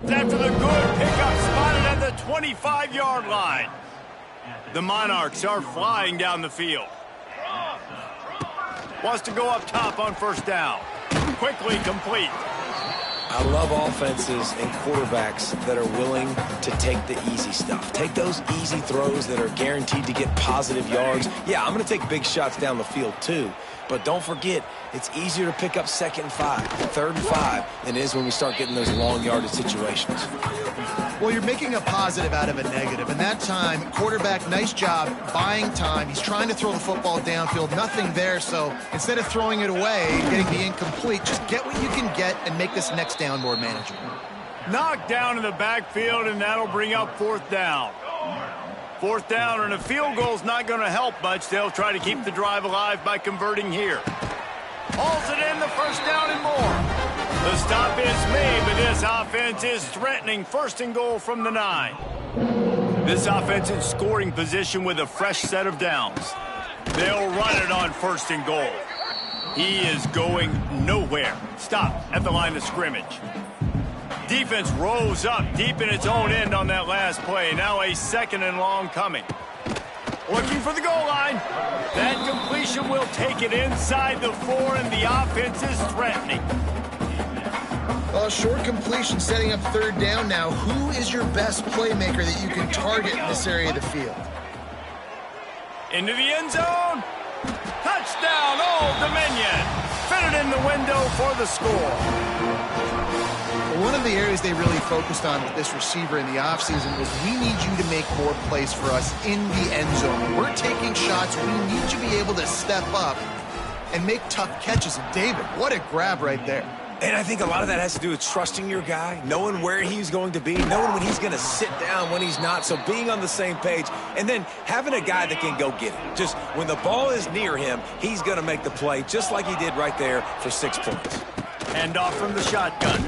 Speaker 1: After the good pickup spotted at the 25-yard line. The Monarchs are flying down the field. Wants to go up top on 1st down. Quickly complete.
Speaker 4: I love offenses and quarterbacks that are willing to take the easy stuff. Take those easy throws that are guaranteed to get positive yards. Yeah, I'm going to take big shots down the field too. But don't forget, it's easier to pick up 2nd and 5, 3rd and 5 than it is when we start getting those long yardage situations.
Speaker 2: Well, you're making a positive out of a negative. And that time, quarterback, nice job buying time. He's trying to throw the football downfield. Nothing there. So instead of throwing it away, getting the incomplete, just get what you can get and make this next down more manageable.
Speaker 1: Knocked down in the backfield, and that'll bring up 4th down. 4th down, and a field goal's not going to help much. They'll try to keep the drive alive by converting here. Hauls it in, the 1st down and more. The stop is made, but this offense is threatening 1st and goal from the 9. This offense in scoring position with a fresh set of downs. They'll run it on 1st and goal. He is going nowhere. Stop at the line of scrimmage. Defense rose up deep in its own end on that last play. Now a 2nd and long coming. Looking for the goal line. That completion will take it inside the 4, and the offense is threatening.
Speaker 2: Well, short completion setting up 3rd down now. Who is your best playmaker that you can target in this area of the field?
Speaker 1: Into the end zone. Touchdown, Old Dominion. Fitted in the window for the score.
Speaker 2: One of the areas they really focused on with this receiver in the offseason was, we need you to make more plays for us in the end zone. We're taking shots. We need you to be able to step up and make tough catches. And David, what a grab right there.
Speaker 4: And I think a lot of that has to do with trusting your guy, knowing where he's going to be, knowing when he's going to sit down, when he's not. So being on the same page, and then having a guy that can go get it. Just when the ball is near him, he's going to make the play, just like he did right there for 6 points.
Speaker 1: Hand off from the shotgun.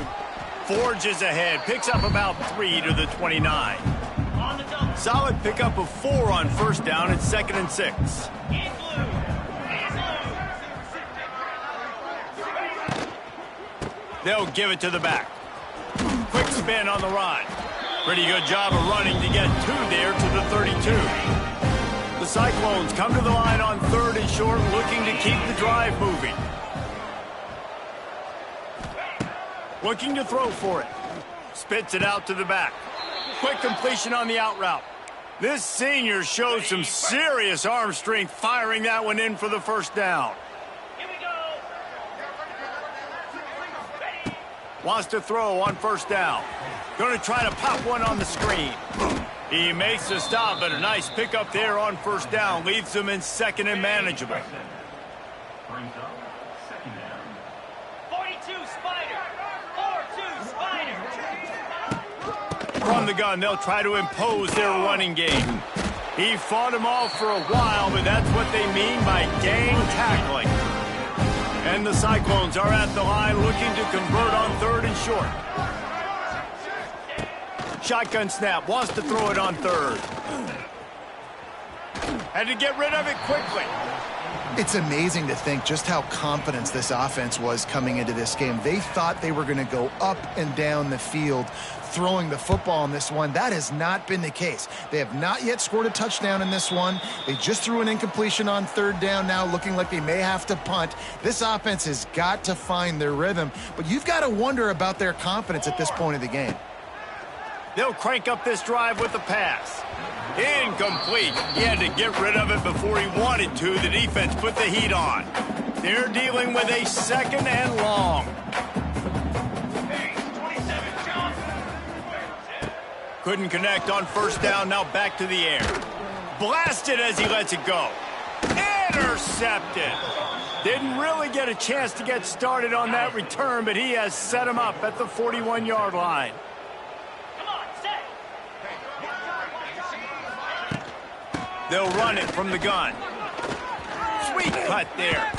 Speaker 1: Forges ahead, picks up about 3 to the 29. Solid pickup of 4 on 1st down at 2nd and 6. They'll give it to the back. Quick spin on the run. Pretty good job of running to get 2 there to the 32. The Cyclones come to the line on 3rd and short, looking to keep the drive moving. Looking to throw for it. Spits it out to the back. Quick completion on the out route. This senior showed some serious arm strength, firing that one in for the 1st down. Wants to throw on 1st down. Going to try to pop one on the screen. He makes the stop, but a nice pickup there on 1st down. Leaves them in 2nd and manageable.
Speaker 3: 42 Spider. 4-2 Spider.
Speaker 1: From the gun, they'll try to impose their running game. He fought him off for a while, but that's what they mean by gang tackling. And the Cyclones are at the line looking to convert on 3rd and short. Shotgun snap, wants to throw it on 3rd. Had to get rid of it quickly.
Speaker 2: It's amazing to think just how confident this offense was coming into this game. They thought they were going to go up and down the field throwing the football in this one. That has not been the case. They have not yet scored a touchdown in this one. They just threw an incompletion on 3rd down now, looking like they may have to punt. This offense has got to find their rhythm, but you've got to wonder about their confidence at this point of the game.
Speaker 1: They'll crank up this drive with the pass. Incomplete. He had to get rid of it before he wanted to. The defense put the heat on. They're dealing with a 2nd and long. Couldn't connect on 1st down. Now back to the air. Blasted as he lets it go. Intercepted. Didn't really get a chance to get started on that return, but he has set him up at the 41-yard line. They'll run it from the gun. Sweet cut there.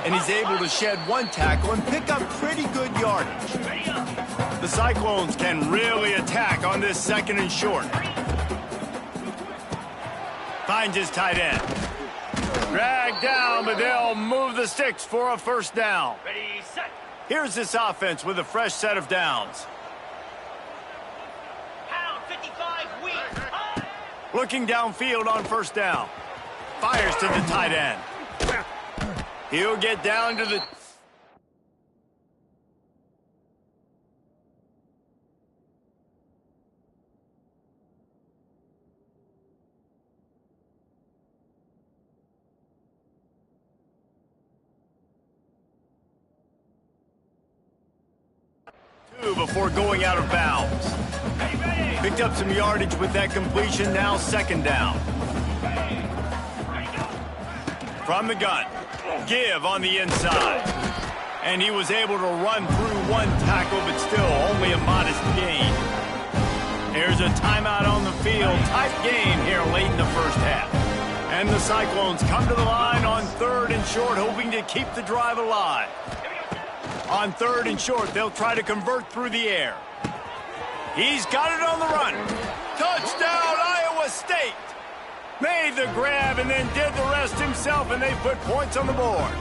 Speaker 1: And he's able to shed 1 tackle and pick up pretty good yardage. The Cyclones can really attack on this 2nd and short. Finds his tight end. Dragged down, but they'll move the sticks for a 1st down.
Speaker 3: Ready, set.
Speaker 1: Here's this offense with a fresh set of downs.
Speaker 3: Pound 55 weak.
Speaker 1: Looking downfield on 1st down. Fires to the tight end. He'll get down to the... before going out of bounds. Picked up some yardage with that completion, now second down. From the gun, give on the inside. And he was able to run through one tackle, but still only a modest gain. Here's a timeout on the field. Tight game here late in the first half. And the Cyclones come to the line on 3rd and short, hoping to keep the drive alive. On 3rd and short, they'll try to convert through the air. He's got it on the run. Touchdown, Iowa State! Made the grab and then did the rest himself, and they put points on the board.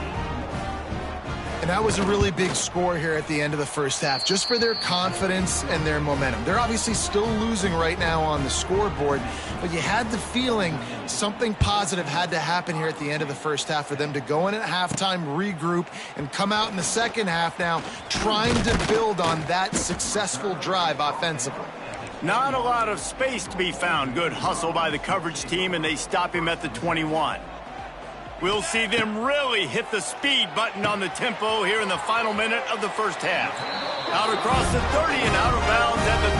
Speaker 2: And that was a really big score here at the end of the first half, just for their confidence and their momentum. They're obviously still losing right now on the scoreboard, but you had the feeling something positive had to happen here at the end of the first half for them to go in at halftime, regroup, and come out in the second half now trying to build on that successful drive offensively.
Speaker 1: Not a lot of space to be found. Good hustle by the coverage team, and they stop him at the 21. We'll see them really hit the speed button on the tempo here in the final minute of the first half. Out across the 30 and out of bounds at the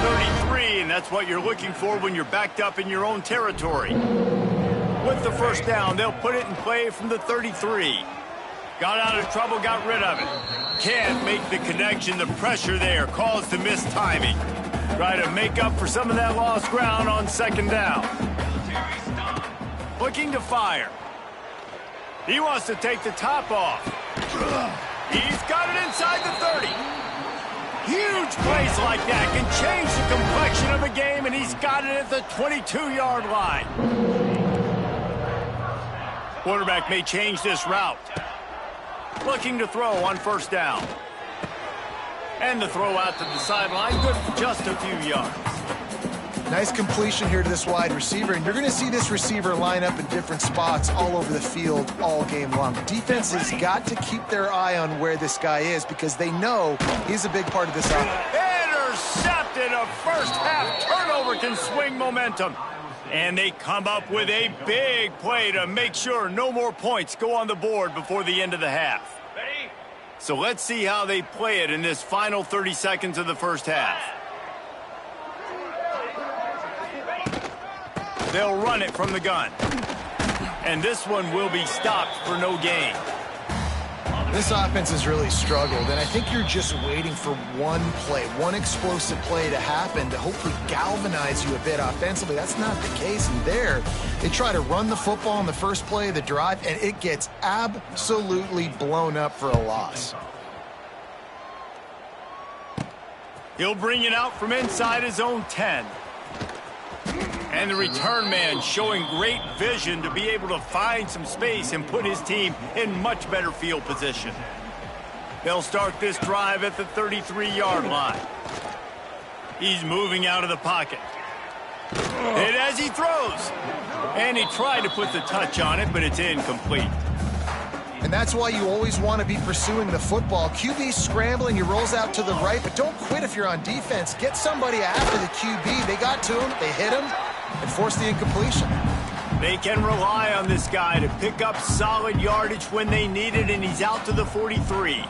Speaker 1: 33, and that's what you're looking for when you're backed up in your own territory. With the first down, they'll put it in play from the 33. Got out of trouble, got rid of it. Can't make the connection. The pressure there caused the missed timing. Try to make up for some of that lost ground on second down. Looking to fire. He wants to take the top off. He's got it inside the 30. Huge plays like that can change the complexion of a game, and he's got it at the 22-yard line. Quarterback may change this route. Looking to throw on first down. And the throw out to the sideline, good for just a few yards.
Speaker 2: Nice completion here to this wide receiver, and you're going to see this receiver line up in different spots all over the field all game long. Defense has got to keep their eye on where this guy is because they know he's a big part of this offense.
Speaker 1: Intercepted. A first half turnover can swing momentum. And they come up with a big play to make sure no more points go on the board before the end of the half. So let's see how they play it in this final 30 seconds of the first half. They'll run it from the gun. And this one will be stopped for no gain.
Speaker 2: This offense has really struggled, and I think you're just waiting for one play, one explosive play to happen to hopefully galvanize you a bit offensively. That's not the case, and there they try to run the football in the first play of the drive, and it gets absolutely blown up for a loss.
Speaker 1: He'll bring it out from inside his own 10. And the return man showing great vision to be able to find some space and put his team in much better field position. They'll start this drive at the 33-yard line. He's moving out of the pocket. And as he throws, and he tried to put the touch on it, but it's incomplete.
Speaker 2: And that's why you always want to be pursuing the football. QB scrambling, he rolls out to the right, but don't quit if you're on defense. Get somebody after the QB. They got to him, they hit him, and forced the incompletion.
Speaker 1: They can rely on this guy to pick up solid yardage when they need it, and he's out to the 43.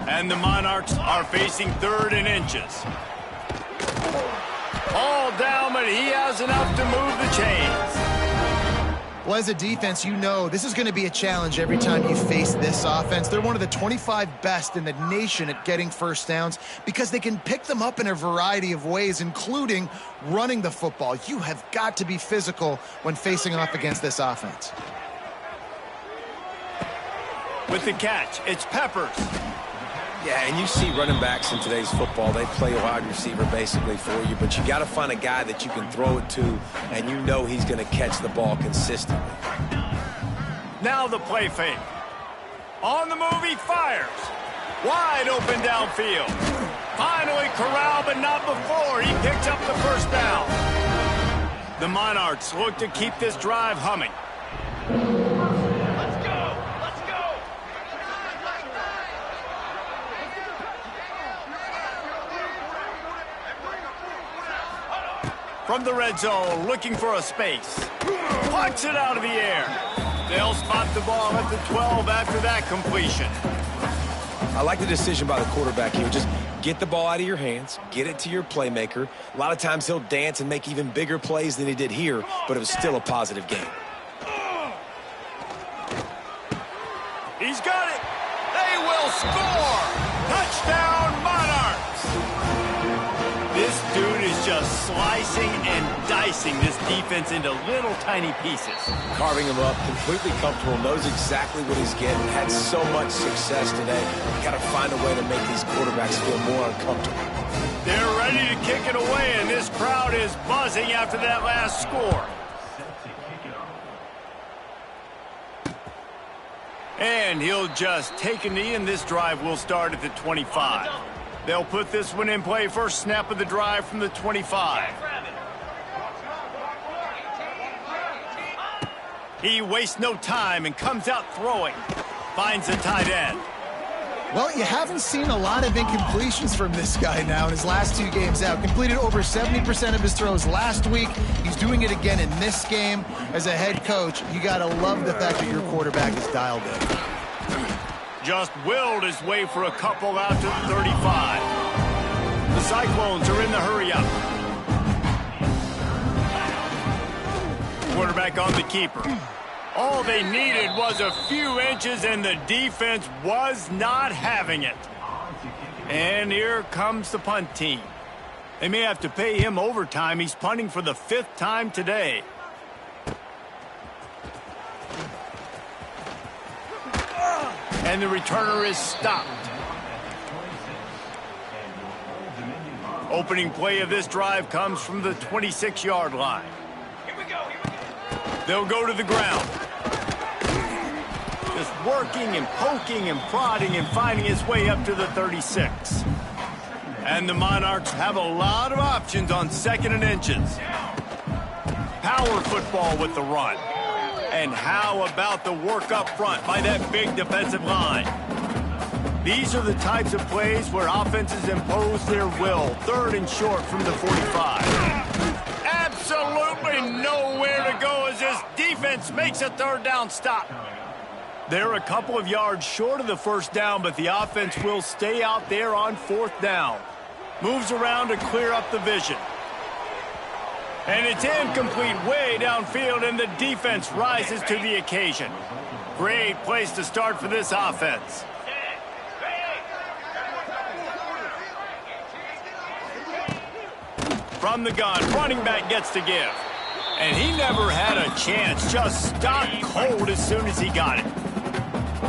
Speaker 1: And the Monarchs are facing 3rd and inches. All down, but he has enough to move the chains.
Speaker 2: Well, as a defense, you know this is going to be a challenge every time you face this offense. They're one of the 25 best in the nation at getting first downs because they can pick them up in a variety of ways, including running the football. You have got to be physical when facing off against this offense.
Speaker 1: With the catch, it's Peppers.
Speaker 4: Yeah, and you see running backs in today's football, they play a wide receiver basically for you, but you got to find a guy that you can throw it to, and you know he's going to catch the ball consistently.
Speaker 1: Now the play fake. On the move, he fires. Wide open downfield. Finally corralled, but not before. He picks up the first down. The Monarchs look to keep this drive humming. From the red zone, looking for a space. Pucks it out of the air. They'll spot the ball at the 12 after that completion.
Speaker 4: I like the decision by the quarterback here. Just get the ball out of your hands, get it to your playmaker. A lot of times he'll dance and make even bigger plays than he did here, but it was still a positive game.
Speaker 1: He's got it. They will score. Touchdown, Monarchs. This dude is just slicing and dicing this defense into little tiny pieces.
Speaker 4: Carving him up, completely comfortable, knows exactly what he's getting, had so much success today. Got to find a way to make these quarterbacks feel more uncomfortable.
Speaker 1: They're ready to kick it away, and this crowd is buzzing after that last score. And he'll just take a knee, and this drive will start at the 25. They'll put this one in play. First snap of the drive from the 25. He wastes no time and comes out throwing. Finds the tight end.
Speaker 2: Well, you haven't seen a lot of incompletions from this guy now in his last 2 games out. Completed over 70% of his throws last week. He's doing it again in this game. As a head coach, you got to love the fact that your quarterback is dialed in.
Speaker 1: Just willed his way for a couple out to the 35. The Cyclones are in the hurry-up. Quarterback on the keeper. All they needed was a few inches, and the defense was not having it. And here comes the punt team. They may have to pay him overtime. He's punting for the 5th time today. And the returner is stopped. Opening play of this drive comes from the 26-yard line.
Speaker 3: Here we go.
Speaker 1: They'll go to the ground. Just working and poking and prodding and finding his way up to the 36. And the Monarchs have a lot of options on 2nd and inches. Power football with the run. And how about the work up front by that big defensive line? These are the types of plays where offenses impose their will. 3rd and short from the 45. Absolutely nowhere to go as this defense makes a 3rd down stop. They're a couple of yards short of the 1st down, but the offense will stay out there on 4th down. Moves around to clear up the vision. And it's incomplete way downfield, and the defense rises to the occasion. Great place to start for this offense. From the gun, running back gets to give. And he never had a chance, just stopped cold as soon as he got it.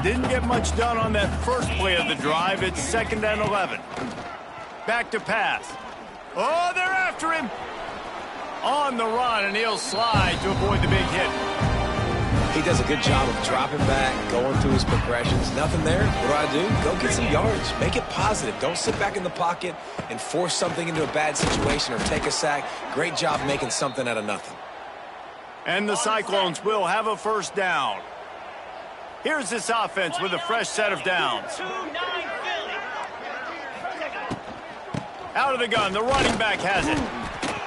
Speaker 1: Didn't get much done on that first play of the drive. It's 2nd and 11. Back to pass. Oh, they're after him. On the run, and he'll slide to avoid the big hit.
Speaker 4: He does a good job of dropping back, going through his progressions. Nothing there. What do? Go get some yards. Make it positive. Don't sit back in the pocket and force something into a bad situation or take a sack. Great job making something out of nothing.
Speaker 1: And the Cyclones will have a 1st down. Here's this offense with a fresh set of downs. Out of the gun, the running back has it.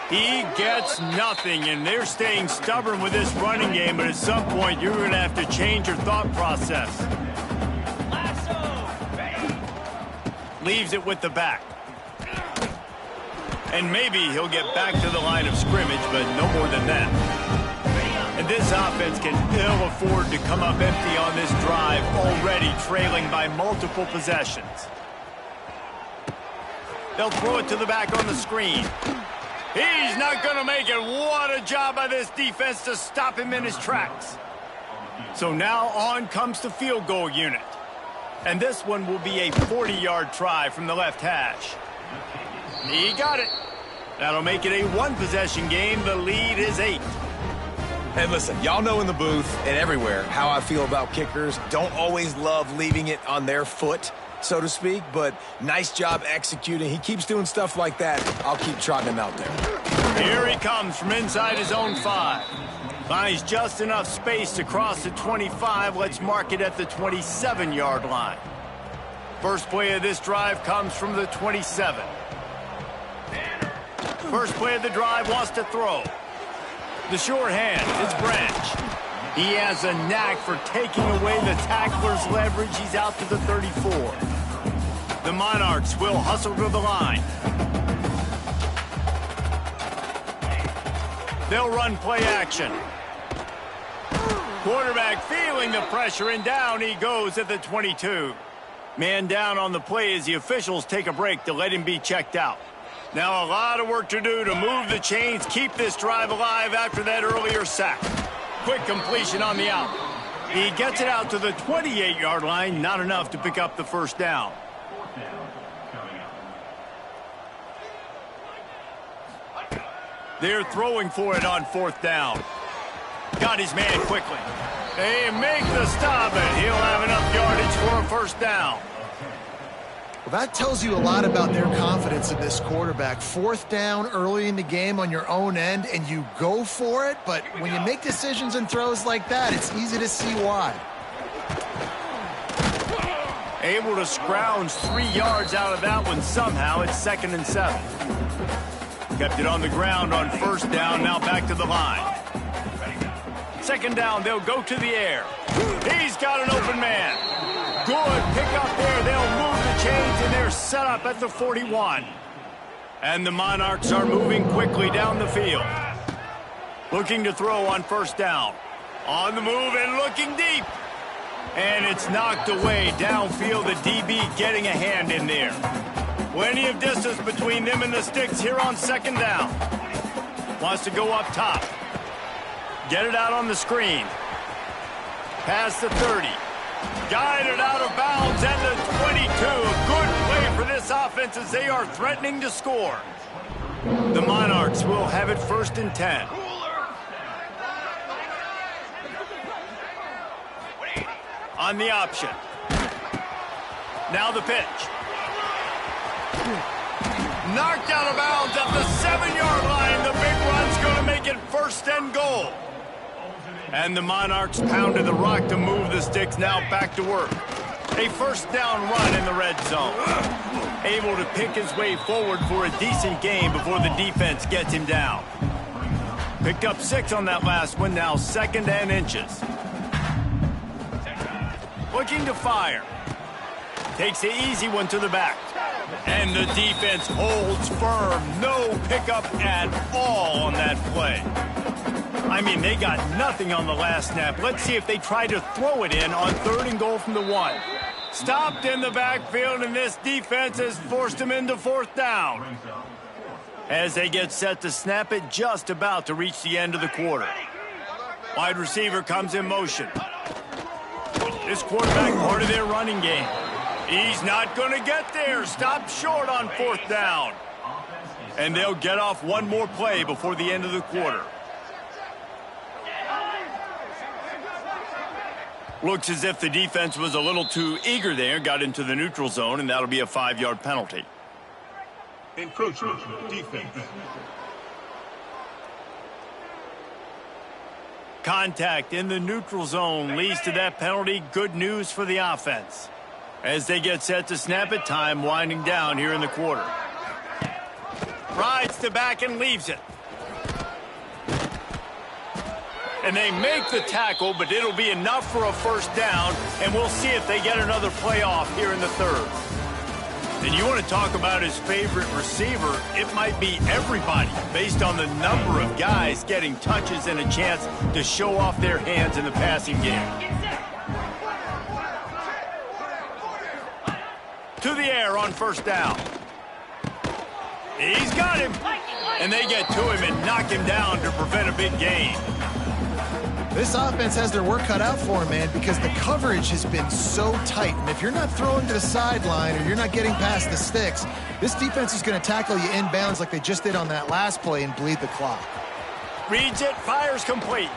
Speaker 1: He gets nothing, and they're staying stubborn with this running game, but at some point you're going to have to change your thought process. Leaves it with the back. And maybe he'll get back to the line of scrimmage, but no more than that. And this offense can ill afford to come up empty on this drive, already trailing by multiple possessions. They'll throw it to the back on the screen. He's not going to make it. What a job by this defense to stop him in his tracks. So now on comes the field goal unit. And this one will be a 40-yard try from the left hash. He got it. That'll make it a 1-possession game. The lead is 8.
Speaker 4: And listen, y'all know in the booth and everywhere how I feel about kickers. Don't always love leaving it on their foot, so to speak, but nice job executing. He keeps doing stuff like that. I'll keep trotting him out there.
Speaker 1: Here he comes from inside his own 5. Finds just enough space to cross the 25. Let's mark it at the 27-yard line. First play of this drive comes from the 27. First play of the drive wants to throw. The sure hand is Branch. He has a knack for taking away the tackler's leverage. He's out to the 34. The Monarchs will hustle to the line. They'll run play action. Quarterback feeling the pressure, and down he goes at the 22. Man down on the play as the officials take a break to let him be checked out. Now a lot of work to do to move the chains, keep this drive alive after that earlier sack. Quick completion on the out. He gets it out to the 28-yard line, not enough to pick up the first down. They're throwing for it on fourth down. Got his man quickly. They make the stop, and he'll have enough yardage for a first down.
Speaker 2: Well, that tells you a lot about their confidence in this quarterback. Fourth down early in the game on your own end, and you go for it, but when you make decisions and throws like that, it's easy to see why.
Speaker 1: Able to scrounge 3 yards out of that one somehow. It's 2nd and 7. Kept it on the ground on first down, now back to the line. Second down, they'll go to the air. He's got an open man. Good pick up there. They'll move the chains, and they're set up at the 41. And the Monarchs are moving quickly down the field. Looking to throw on first down. On the move and looking deep. And it's knocked away downfield. The DB getting a hand in there. Plenty of distance between them and the sticks here on second down. Wants to go up top. Get it out on the screen. Past the 30. Guided out of bounds at the 22. A good play for this offense as they are threatening to score. The Monarchs will have it 1st and 10. On the option. Now the pitch. Knocked out of bounds at the 7-yard line. The big run's going to make it 1st and goal. And the Monarchs pounded the rock to move the sticks, now back to work. A first down run in the red zone. Able to pick his way forward for a decent game before the defense gets him down. Picked up 6 on that last one, now 2nd and inches. Looking to fire. Takes the easy one to the back. And the defense holds firm. No pickup at all on that play. I mean, they got nothing on the last snap. Let's see if they try to throw it in on 3rd and goal from the 1. Stopped in the backfield, and this defense has forced him into 4th down. As they get set to snap it, just about to reach the end of the quarter. Wide receiver comes in motion. This quarterback part of their running game. He's not going to get there. Stopped short on 4th down. And they'll get off one more play before the end of the quarter. Looks as if the defense was a little too eager there, got into the neutral zone, and that'll be a 5-yard penalty.
Speaker 6: Encroachment, defense.
Speaker 1: Contact in the neutral zone leads to that penalty. Good news for the offense. As they get set to snap it, time winding down here in the quarter. Rides to back and leaves it. And they make the tackle, but it'll be enough for a first down, and we'll see if they get another play off here in the 3rd. And you want to talk about his favorite receiver, it might be everybody, based on the number of guys getting touches and a chance to show off their hands in the passing game. To the air on first down. He's got him. And they get to him and knock him down to prevent a big gain.
Speaker 2: This offense has their work cut out for them, man, because the coverage has been so tight. And if you're not throwing to the sideline or you're not getting past the sticks, this defense is going to tackle you inbounds like they just did on that last play and bleed the clock.
Speaker 1: Reads it, fires complete.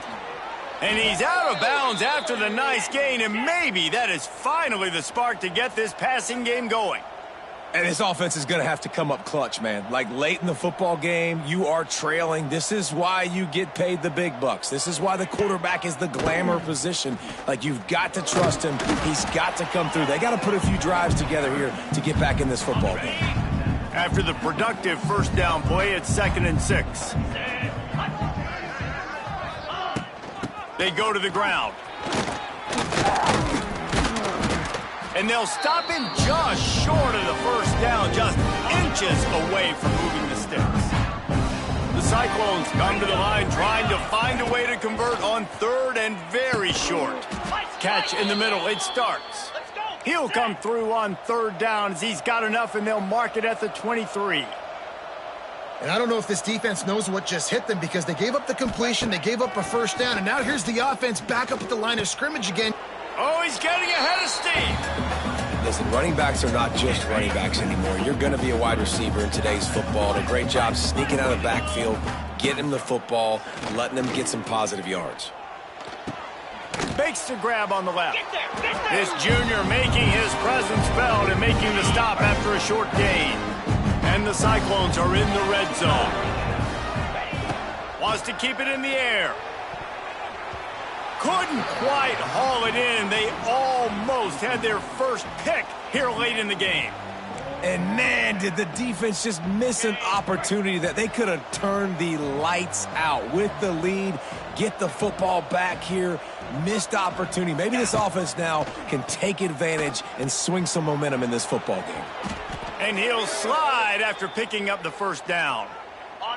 Speaker 1: And he's out of bounds after the nice gain, and maybe that is finally the spark to get this passing game going.
Speaker 4: And this offense is going to have to come up clutch, man. Like late in the football game, you are trailing. This is why you get paid the big bucks. This is why the quarterback is the glamour position. Like, you've got to trust him. He's got to come through. They got to put a few drives together here to get back in this football game.
Speaker 1: After the productive first down play, it's 2nd and 6. They go to the ground. And they'll stop him just short of the first down, just inches away from moving the sticks. The Cyclones come to the line trying to find a way to convert on third and very short. Catch in the middle, it starts. He'll come through on third down as he's got enough, and they'll mark it at the 23.
Speaker 2: And I don't know if this defense knows what just hit them because they gave up the completion, they gave up a first down, and now here's the offense back up at the line of scrimmage again.
Speaker 1: Oh, he's getting ahead of steam.
Speaker 4: Listen, running backs are not just running backs anymore. You're going to be a wide receiver in today's football. Did a great job sneaking out of the backfield, getting him the football, letting them get some positive yards.
Speaker 1: Fakes the grab on the left. This junior making his presence felt and making the stop after a short gain. And the Cyclones are in the red zone. Wants to keep it in the air. Couldn't quite haul it in. They almost had their first pick here late in the game.
Speaker 4: And man, did the defense just miss an opportunity that they could have turned the lights out with the lead, get the football back here. Missed opportunity. Maybe this offense now can take advantage and swing some momentum in this football game.
Speaker 1: And he'll slide after picking up the first down.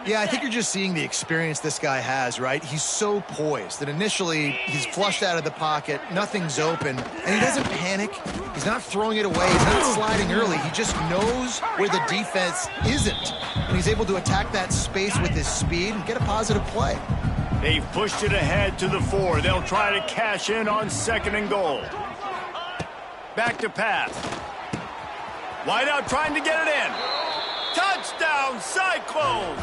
Speaker 2: Yeah, I think you're just seeing the experience this guy has, right? He's so poised that initially he's flushed out of the pocket, nothing's open, and he doesn't panic. He's not throwing it away. He's not sliding early. He just knows where the defense isn't, and he's able to attack that space with his speed and get a positive play.
Speaker 1: They've pushed it ahead to the 4. They'll try to cash in on 2nd and goal. Back to pass. Wide out trying to get it in. Touchdown, Cyclones!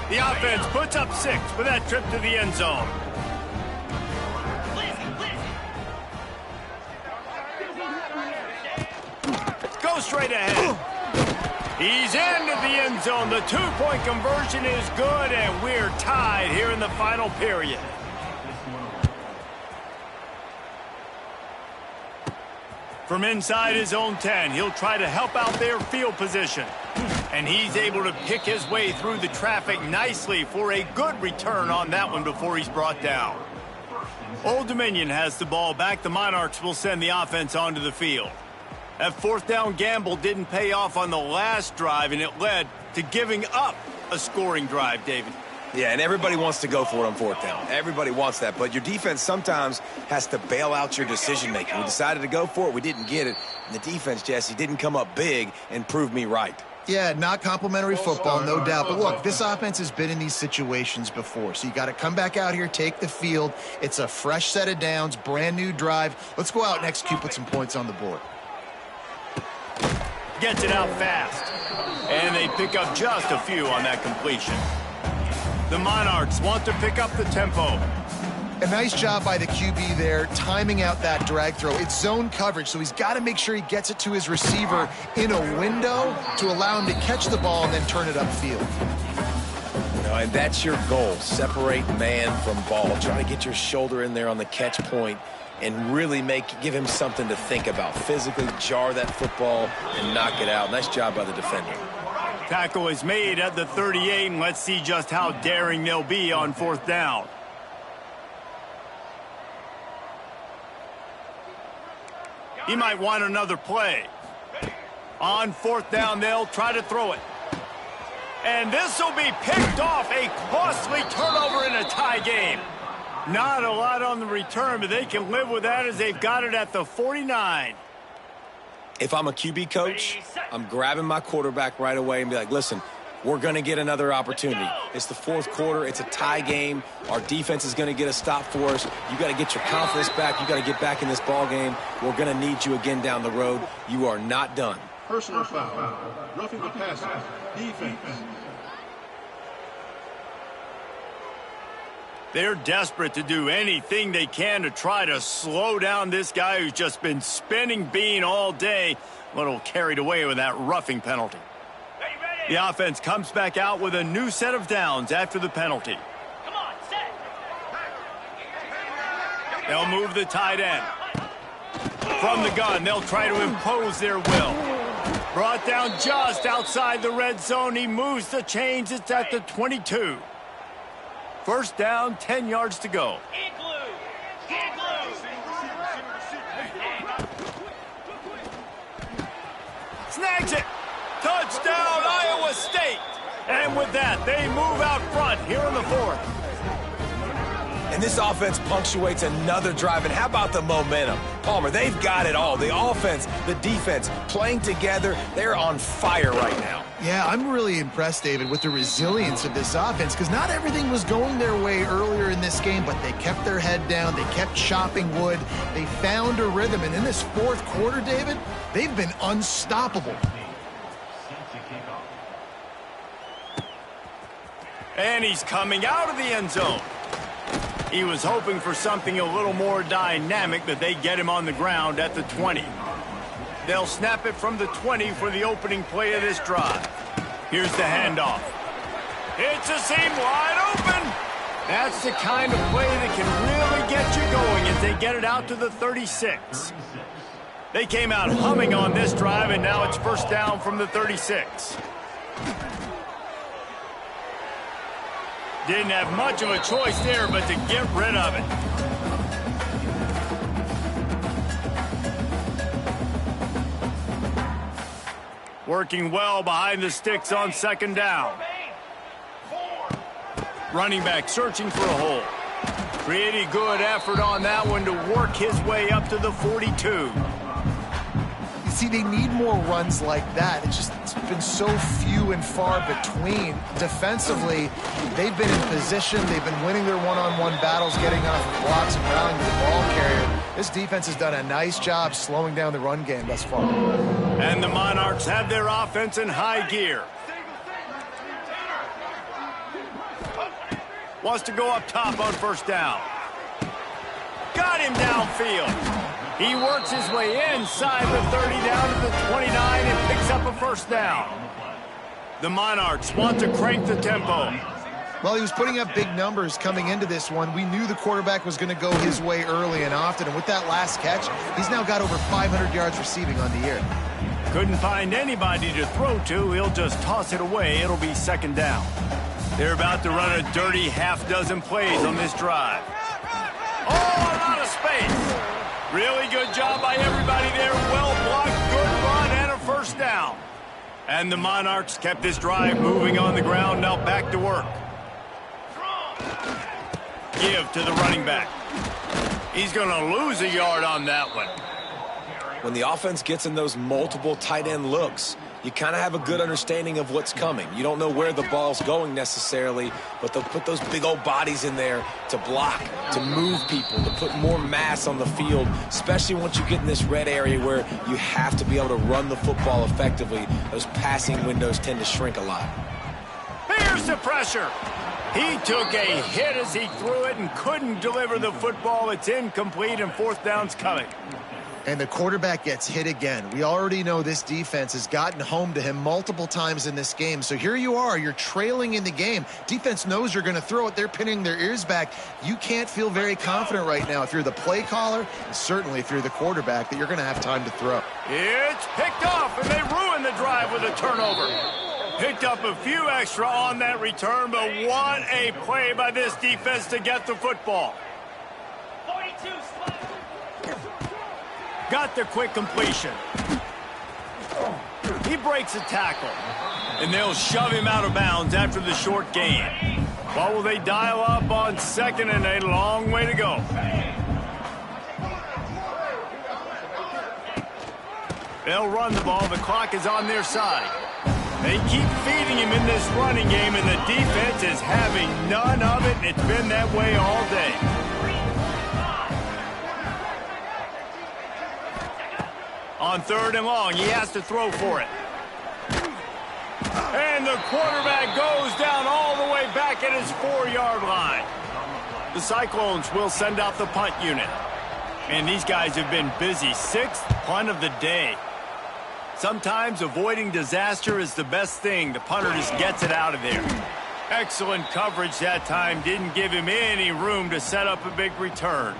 Speaker 1: The offense puts up 6 with that trip to the end zone. Go straight ahead. He's into the end zone. The 2-point conversion is good, and we're tied here in the final period. From inside his own 10, he'll try to help out their field position. And he's able to pick his way through the traffic nicely for a good return on that one before he's brought down. Old Dominion has the ball back. The Monarchs will send the offense onto the field. That 4th down gamble didn't pay off on the last drive, and it led to giving up a scoring drive, David.
Speaker 4: Yeah, and everybody wants to go for it on 4th down. Everybody wants that, but your defense sometimes has to bail out your decision-making. We decided to go for it. We didn't get it. And the defense, Jesse, didn't come up big and prove me right.
Speaker 2: Yeah, not complimentary football, no doubt. But look, this offense has been in these situations before. So you got to come back out here, take the field. It's a fresh set of downs, brand new drive. Let's go out and execute, put some points on the board.
Speaker 1: Gets it out fast. And they pick up just a few on that completion. The Monarchs want to pick up the tempo.
Speaker 2: A nice job by the QB there, timing out that drag throw. It's zone coverage, so he's got to make sure he gets it to his receiver in a window to allow him to catch the ball and then turn it upfield.
Speaker 4: And that's your goal. Separate man from ball. Try to get your shoulder in there on the catch point and really give him something to think about. Physically jar that football and knock it out. Nice job by the defender.
Speaker 1: Tackle is made at the 38, and let's see just how daring they'll be on 4th down. He might want another play. On 4th down, they'll try to throw it. And this will be picked off. A costly turnover in a tie game. Not a lot on the return, but they can live with that as they've got it at the 49.
Speaker 4: If I'm a QB coach, I'm grabbing my quarterback right away and be like, listen, we're going to get another opportunity. It's the 4th quarter. It's a tie game. Our defense is going to get a stop for us. You got to get your confidence back. You got to get back in this ball game. We're going to need you again down the road. You are not done.
Speaker 6: Personal foul. Roughing the passer. Defense.
Speaker 1: They're desperate to do anything they can to try to slow down this guy who's just been spinning bean all day. A little carried away with that roughing penalty. The offense comes back out with a new set of downs after the penalty.
Speaker 3: Come on, set.
Speaker 1: They'll move the tight end. From the gun, they'll try to impose their will. Brought down just outside the red zone. He moves the chains. It's at the 22. First down, 10 yards to go. snags it. Touchdown, Iowa State. And with that, they move out front here in the fourth.
Speaker 4: And this offense punctuates another drive. And how about the momentum? Palmer, they've got it all. The offense, the defense, playing together. They're on fire right now.
Speaker 2: Yeah, I'm really impressed, David, with the resilience of this offense, because not everything was going their way earlier in this game, but they kept their head down. They kept chopping wood. They found a rhythm. And in this fourth quarter, David, they've been unstoppable.
Speaker 1: And he's coming out of the end zone. He was hoping for something a little more dynamic, but they get him on the ground at the 20. They'll snap it from the 20 for the opening play of this drive. Here's the handoff. It's a seam wide open. That's the kind of play that can really get you going as they get it out to the 36. They came out humming on this drive, and now it's first down from the 36. Didn't have much of a choice there, but to get rid of it. Working well behind the sticks on second down. Running back searching for a hole. Pretty good effort on that one to work his way up to the 42.
Speaker 2: You see, they need more runs like that. It's been so few and far between. Defensively, they've been in position. They've been winning their one-on-one battles, getting off of blocks and rallying to the ball carrier. This defense has done a nice job slowing down the run game thus far.
Speaker 1: And the Monarchs have their offense in high gear. Wants to go up top on first down. Got him downfield. He works his way inside the 30 down to the 29 and picks up a first down. The Monarchs want to crank the tempo.
Speaker 2: Well, he was putting up big numbers coming into this one. We knew the quarterback was going to go his way early and often, and with that last catch, he's now got over 500 yards receiving on the year.
Speaker 1: Couldn't find anybody to throw to. He'll just toss it away. It'll be second down. They're about to run a dirty half-dozen plays on this drive. Oh, a lot of space. Really good job by everybody there. Well blocked, good run, and a first down. And the Monarchs kept this drive moving on the ground. Now back to work. Give to the running back. He's going to lose a yard on that one.
Speaker 4: When the offense gets in those multiple tight end looks, you kind of have a good understanding of what's coming. You don't know where the ball's going necessarily, but they'll put those big old bodies in there to block, to move people, to put more mass on the field, especially once you get in this red area where you have to be able to run the football effectively. Those passing windows tend to shrink a lot.
Speaker 1: Here's the pressure. He took a hit as he threw it and couldn't deliver the football. It's incomplete, and fourth down's coming.
Speaker 2: And the quarterback gets hit again. We already know this defense has gotten home to him multiple times in this game. So here you are. You're trailing in the game. Defense knows you're going to throw it. They're pinning their ears back. You can't feel very confident right now if you're the play caller, and certainly if you're the quarterback, that you're going to have time to throw.
Speaker 1: It's picked off, and they ruin the drive with a turnover. Picked up a few extra on that return, but what a play by this defense to get the football.
Speaker 3: 42
Speaker 1: Got the quick completion. He breaks a tackle, and they'll shove him out of bounds after the short gain. What will they dial up on second, and a long way to go? They'll run the ball. The clock is on their side. They keep feeding him in this running game, and the defense is having none of it, and it's been that way all day. On third and long, he has to throw for it. And the quarterback goes down all the way back at his 4-yard line. The Cyclones will send out the punt unit. And these guys have been busy. 6th punt of the day. Sometimes avoiding disaster is the best thing. The punter just gets it out of there. Excellent coverage that time. Didn't give him any room to set up a big return.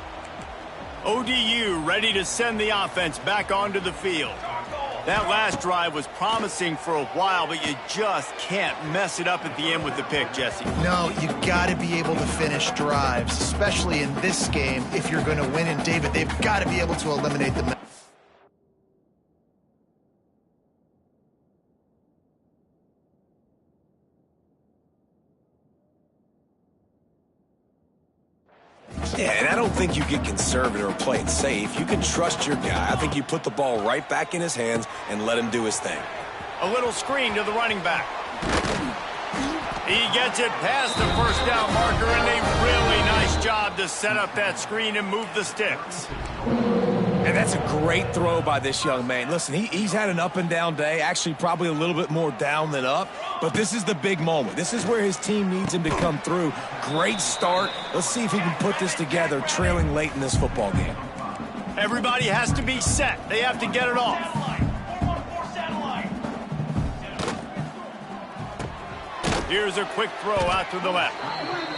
Speaker 1: ODU ready to send the offense back onto the field. That last drive was promising for a while, but you just can't mess it up at the end with the pick, Jesse.
Speaker 2: No, you got to be able to finish drives, especially in this game if you're going to win. And David, they've got to be able to eliminate the
Speaker 4: Yeah, and I don't think you get conservative or play it safe. You can trust your guy. I think you put the ball right back in his hands and let him do his thing.
Speaker 1: A little screen to the running back. He gets it past the first down marker, and a really nice job to set up that screen and move the sticks.
Speaker 4: And that's a great throw by this young man. Listen, he's had an up-and-down day, actually probably a little bit more down than up, but this is the big moment. This is where his team needs him to come through. Great start. Let's see if he can put this together, trailing late in this football game.
Speaker 1: Everybody has to be set. They have to get it off. Here's a quick throw out to the left.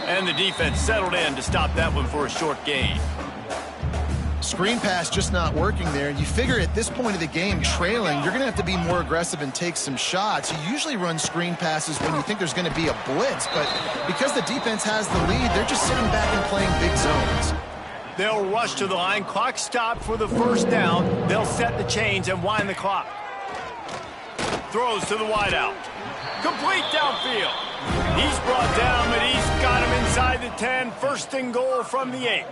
Speaker 1: And the defense settled in to stop that one for a short gain.
Speaker 2: Screen pass just not working there. You figure at this point of the game, trailing, you're going to have to be more aggressive and take some shots. You usually run screen passes when you think there's going to be a blitz, but because the defense has the lead, they're just sitting back and playing big zones.
Speaker 1: They'll rush to the line. Clock stopped for the first down. They'll set the chains and wind the clock. Throws to the wideout. Complete downfield. He's brought down, but he's got him inside the 10. First and goal from the 8.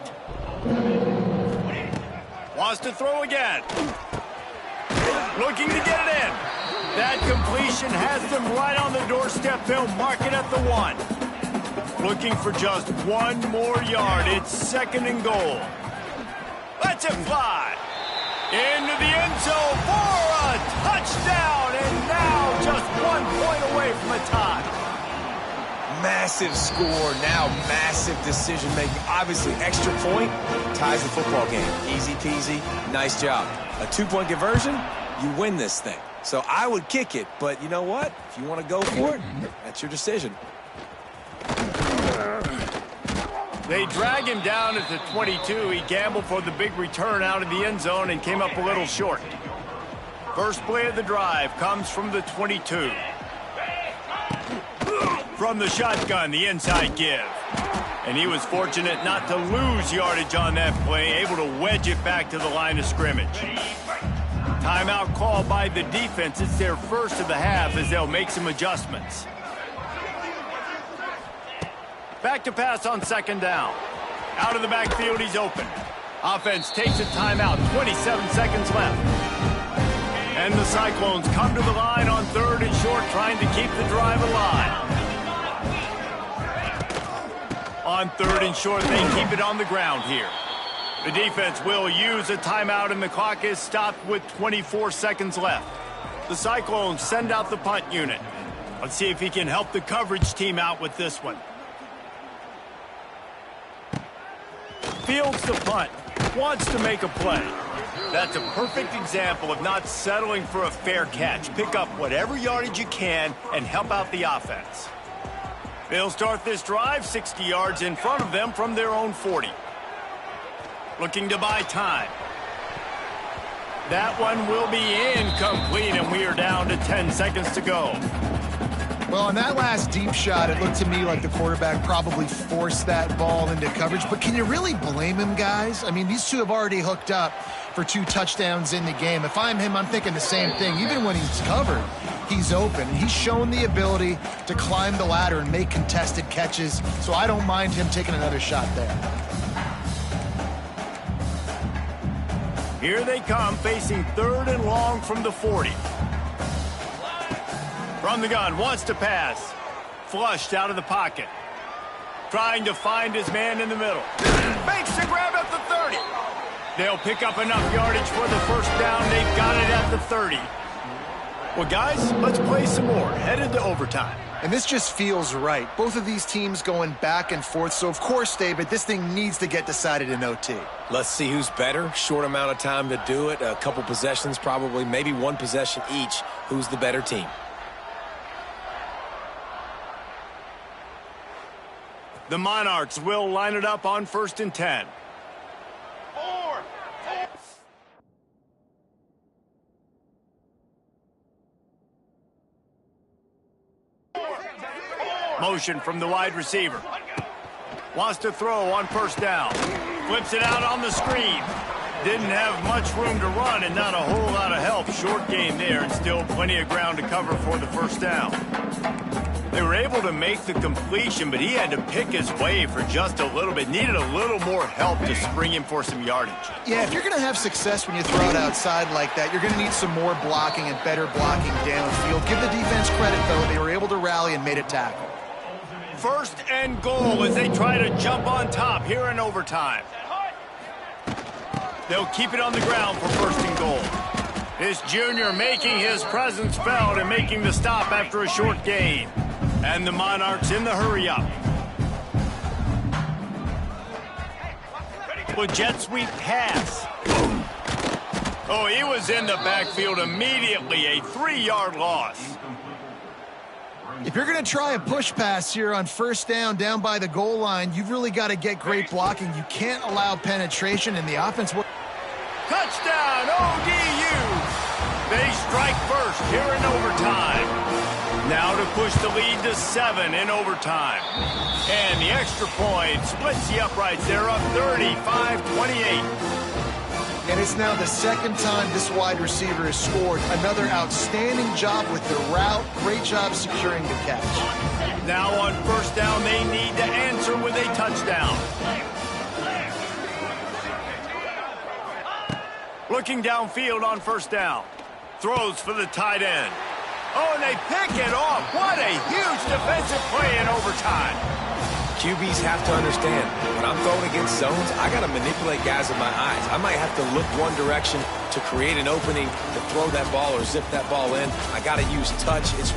Speaker 1: Wants to throw again. Looking to get it in. That completion has them right on the doorstep. They'll mark it at the 1. Looking for just one more yard. It's second and goal. Lets it fly. Into the end zone for a touchdown. And now just 1 point away from a tie.
Speaker 4: Massive score, now massive decision-making. Obviously, extra point ties the football game. Easy peasy, nice job. A 2-point conversion, you win this thing. So I would kick it, but you know what? If you want to go for it, that's your decision.
Speaker 1: They drag him down at the 22. He gambled for the big return out of the end zone and came up a little short. First play of the drive comes from the 22. From the shotgun, the inside give. And he was fortunate not to lose yardage on that play, able to wedge it back to the line of scrimmage. Timeout called by the defense. It's their first of the half as they'll make some adjustments. Back to pass on second down. Out of the backfield, he's open. Offense takes a timeout, 27 seconds left. And the Cyclones come to the line on third and short, trying to keep the drive alive. On third and short, they keep it on the ground here. The defense will use a timeout, and the clock is stopped with 24 seconds left. The Cyclones send out the punt unit. Let's see if he can help the coverage team out with this one. Fields the punt. Wants to make a play. That's a perfect example of not settling for a fair catch. Pick up whatever yardage you can and help out the offense. They'll start this drive 60 yards in front of them from their own 40. Looking to buy time. That one will be incomplete, and we are down to 10 seconds to go.
Speaker 2: Well, on that last deep shot, it looked to me like the quarterback probably forced that ball into coverage. But can you really blame him, guys? I mean, these two have already hooked up for 2 touchdowns in the game. If I'm him, I'm thinking the same thing. Even when he's covered, he's open. He's shown the ability to climb the ladder and make contested catches, so I don't mind him taking another shot there.
Speaker 1: Here they come, facing third and long from the 40. From the gun, wants to pass. Flushed out of the pocket. Trying to find his man in the middle. Makes the grab at the 30. They'll pick up enough yardage for the first down. They've got it at the 30. Well, guys, let's play some more. Headed to overtime.
Speaker 2: And this just feels right. Both of these teams going back and forth. So, of course, David, this thing needs to get decided in OT.
Speaker 4: Let's see who's better. Short amount of time to do it. A couple possessions probably, maybe one possession each. Who's the better team?
Speaker 1: The Monarchs will line it up on 1st and 10. Motion from the wide receiver. Wants to throw on 1st down. Flips it out on the screen. Didn't have much room to run and not a whole lot of help. Short gain there and still plenty of ground to cover for the 1st down. They were able to make the completion, but he had to pick his way for just a little bit. Needed a little more help to spring him for some yardage.
Speaker 2: Yeah, if you're going to have success when you throw it outside like that, you're going to need some more blocking and better blocking downfield. Give the defense credit, though. They were able to rally and made a tackle.
Speaker 1: 1st and goal as they try to jump on top here in overtime. They'll keep it on the ground for 1st and goal. This junior making his presence felt and making the stop after a short gain. And the Monarchs in the hurry-up. With jet sweep pass. Oh, he was in the backfield immediately. A 3-yard loss.
Speaker 2: If you're going to try a push pass here on 1st down by the goal line, you've really got to get great blocking. You can't allow penetration in the offense.
Speaker 1: Touchdown, ODU! They strike first here in overtime. Now to push the lead to 7 in overtime. And the extra point splits the uprights. They're up 35-28.
Speaker 2: And it's now the 2nd time this wide receiver has scored. Another outstanding job with the route. Great job securing the catch.
Speaker 1: Now on 1st down, they need to answer with a touchdown. Looking downfield on 1st down. Throws for the tight end. Oh, and they pick it off. What a huge defensive play in overtime.
Speaker 4: QBs have to understand, when I'm throwing against zones, I got to manipulate guys with my eyes. I might have to look one direction to create an opening to throw that ball or zip that ball in. I got to use touch. It's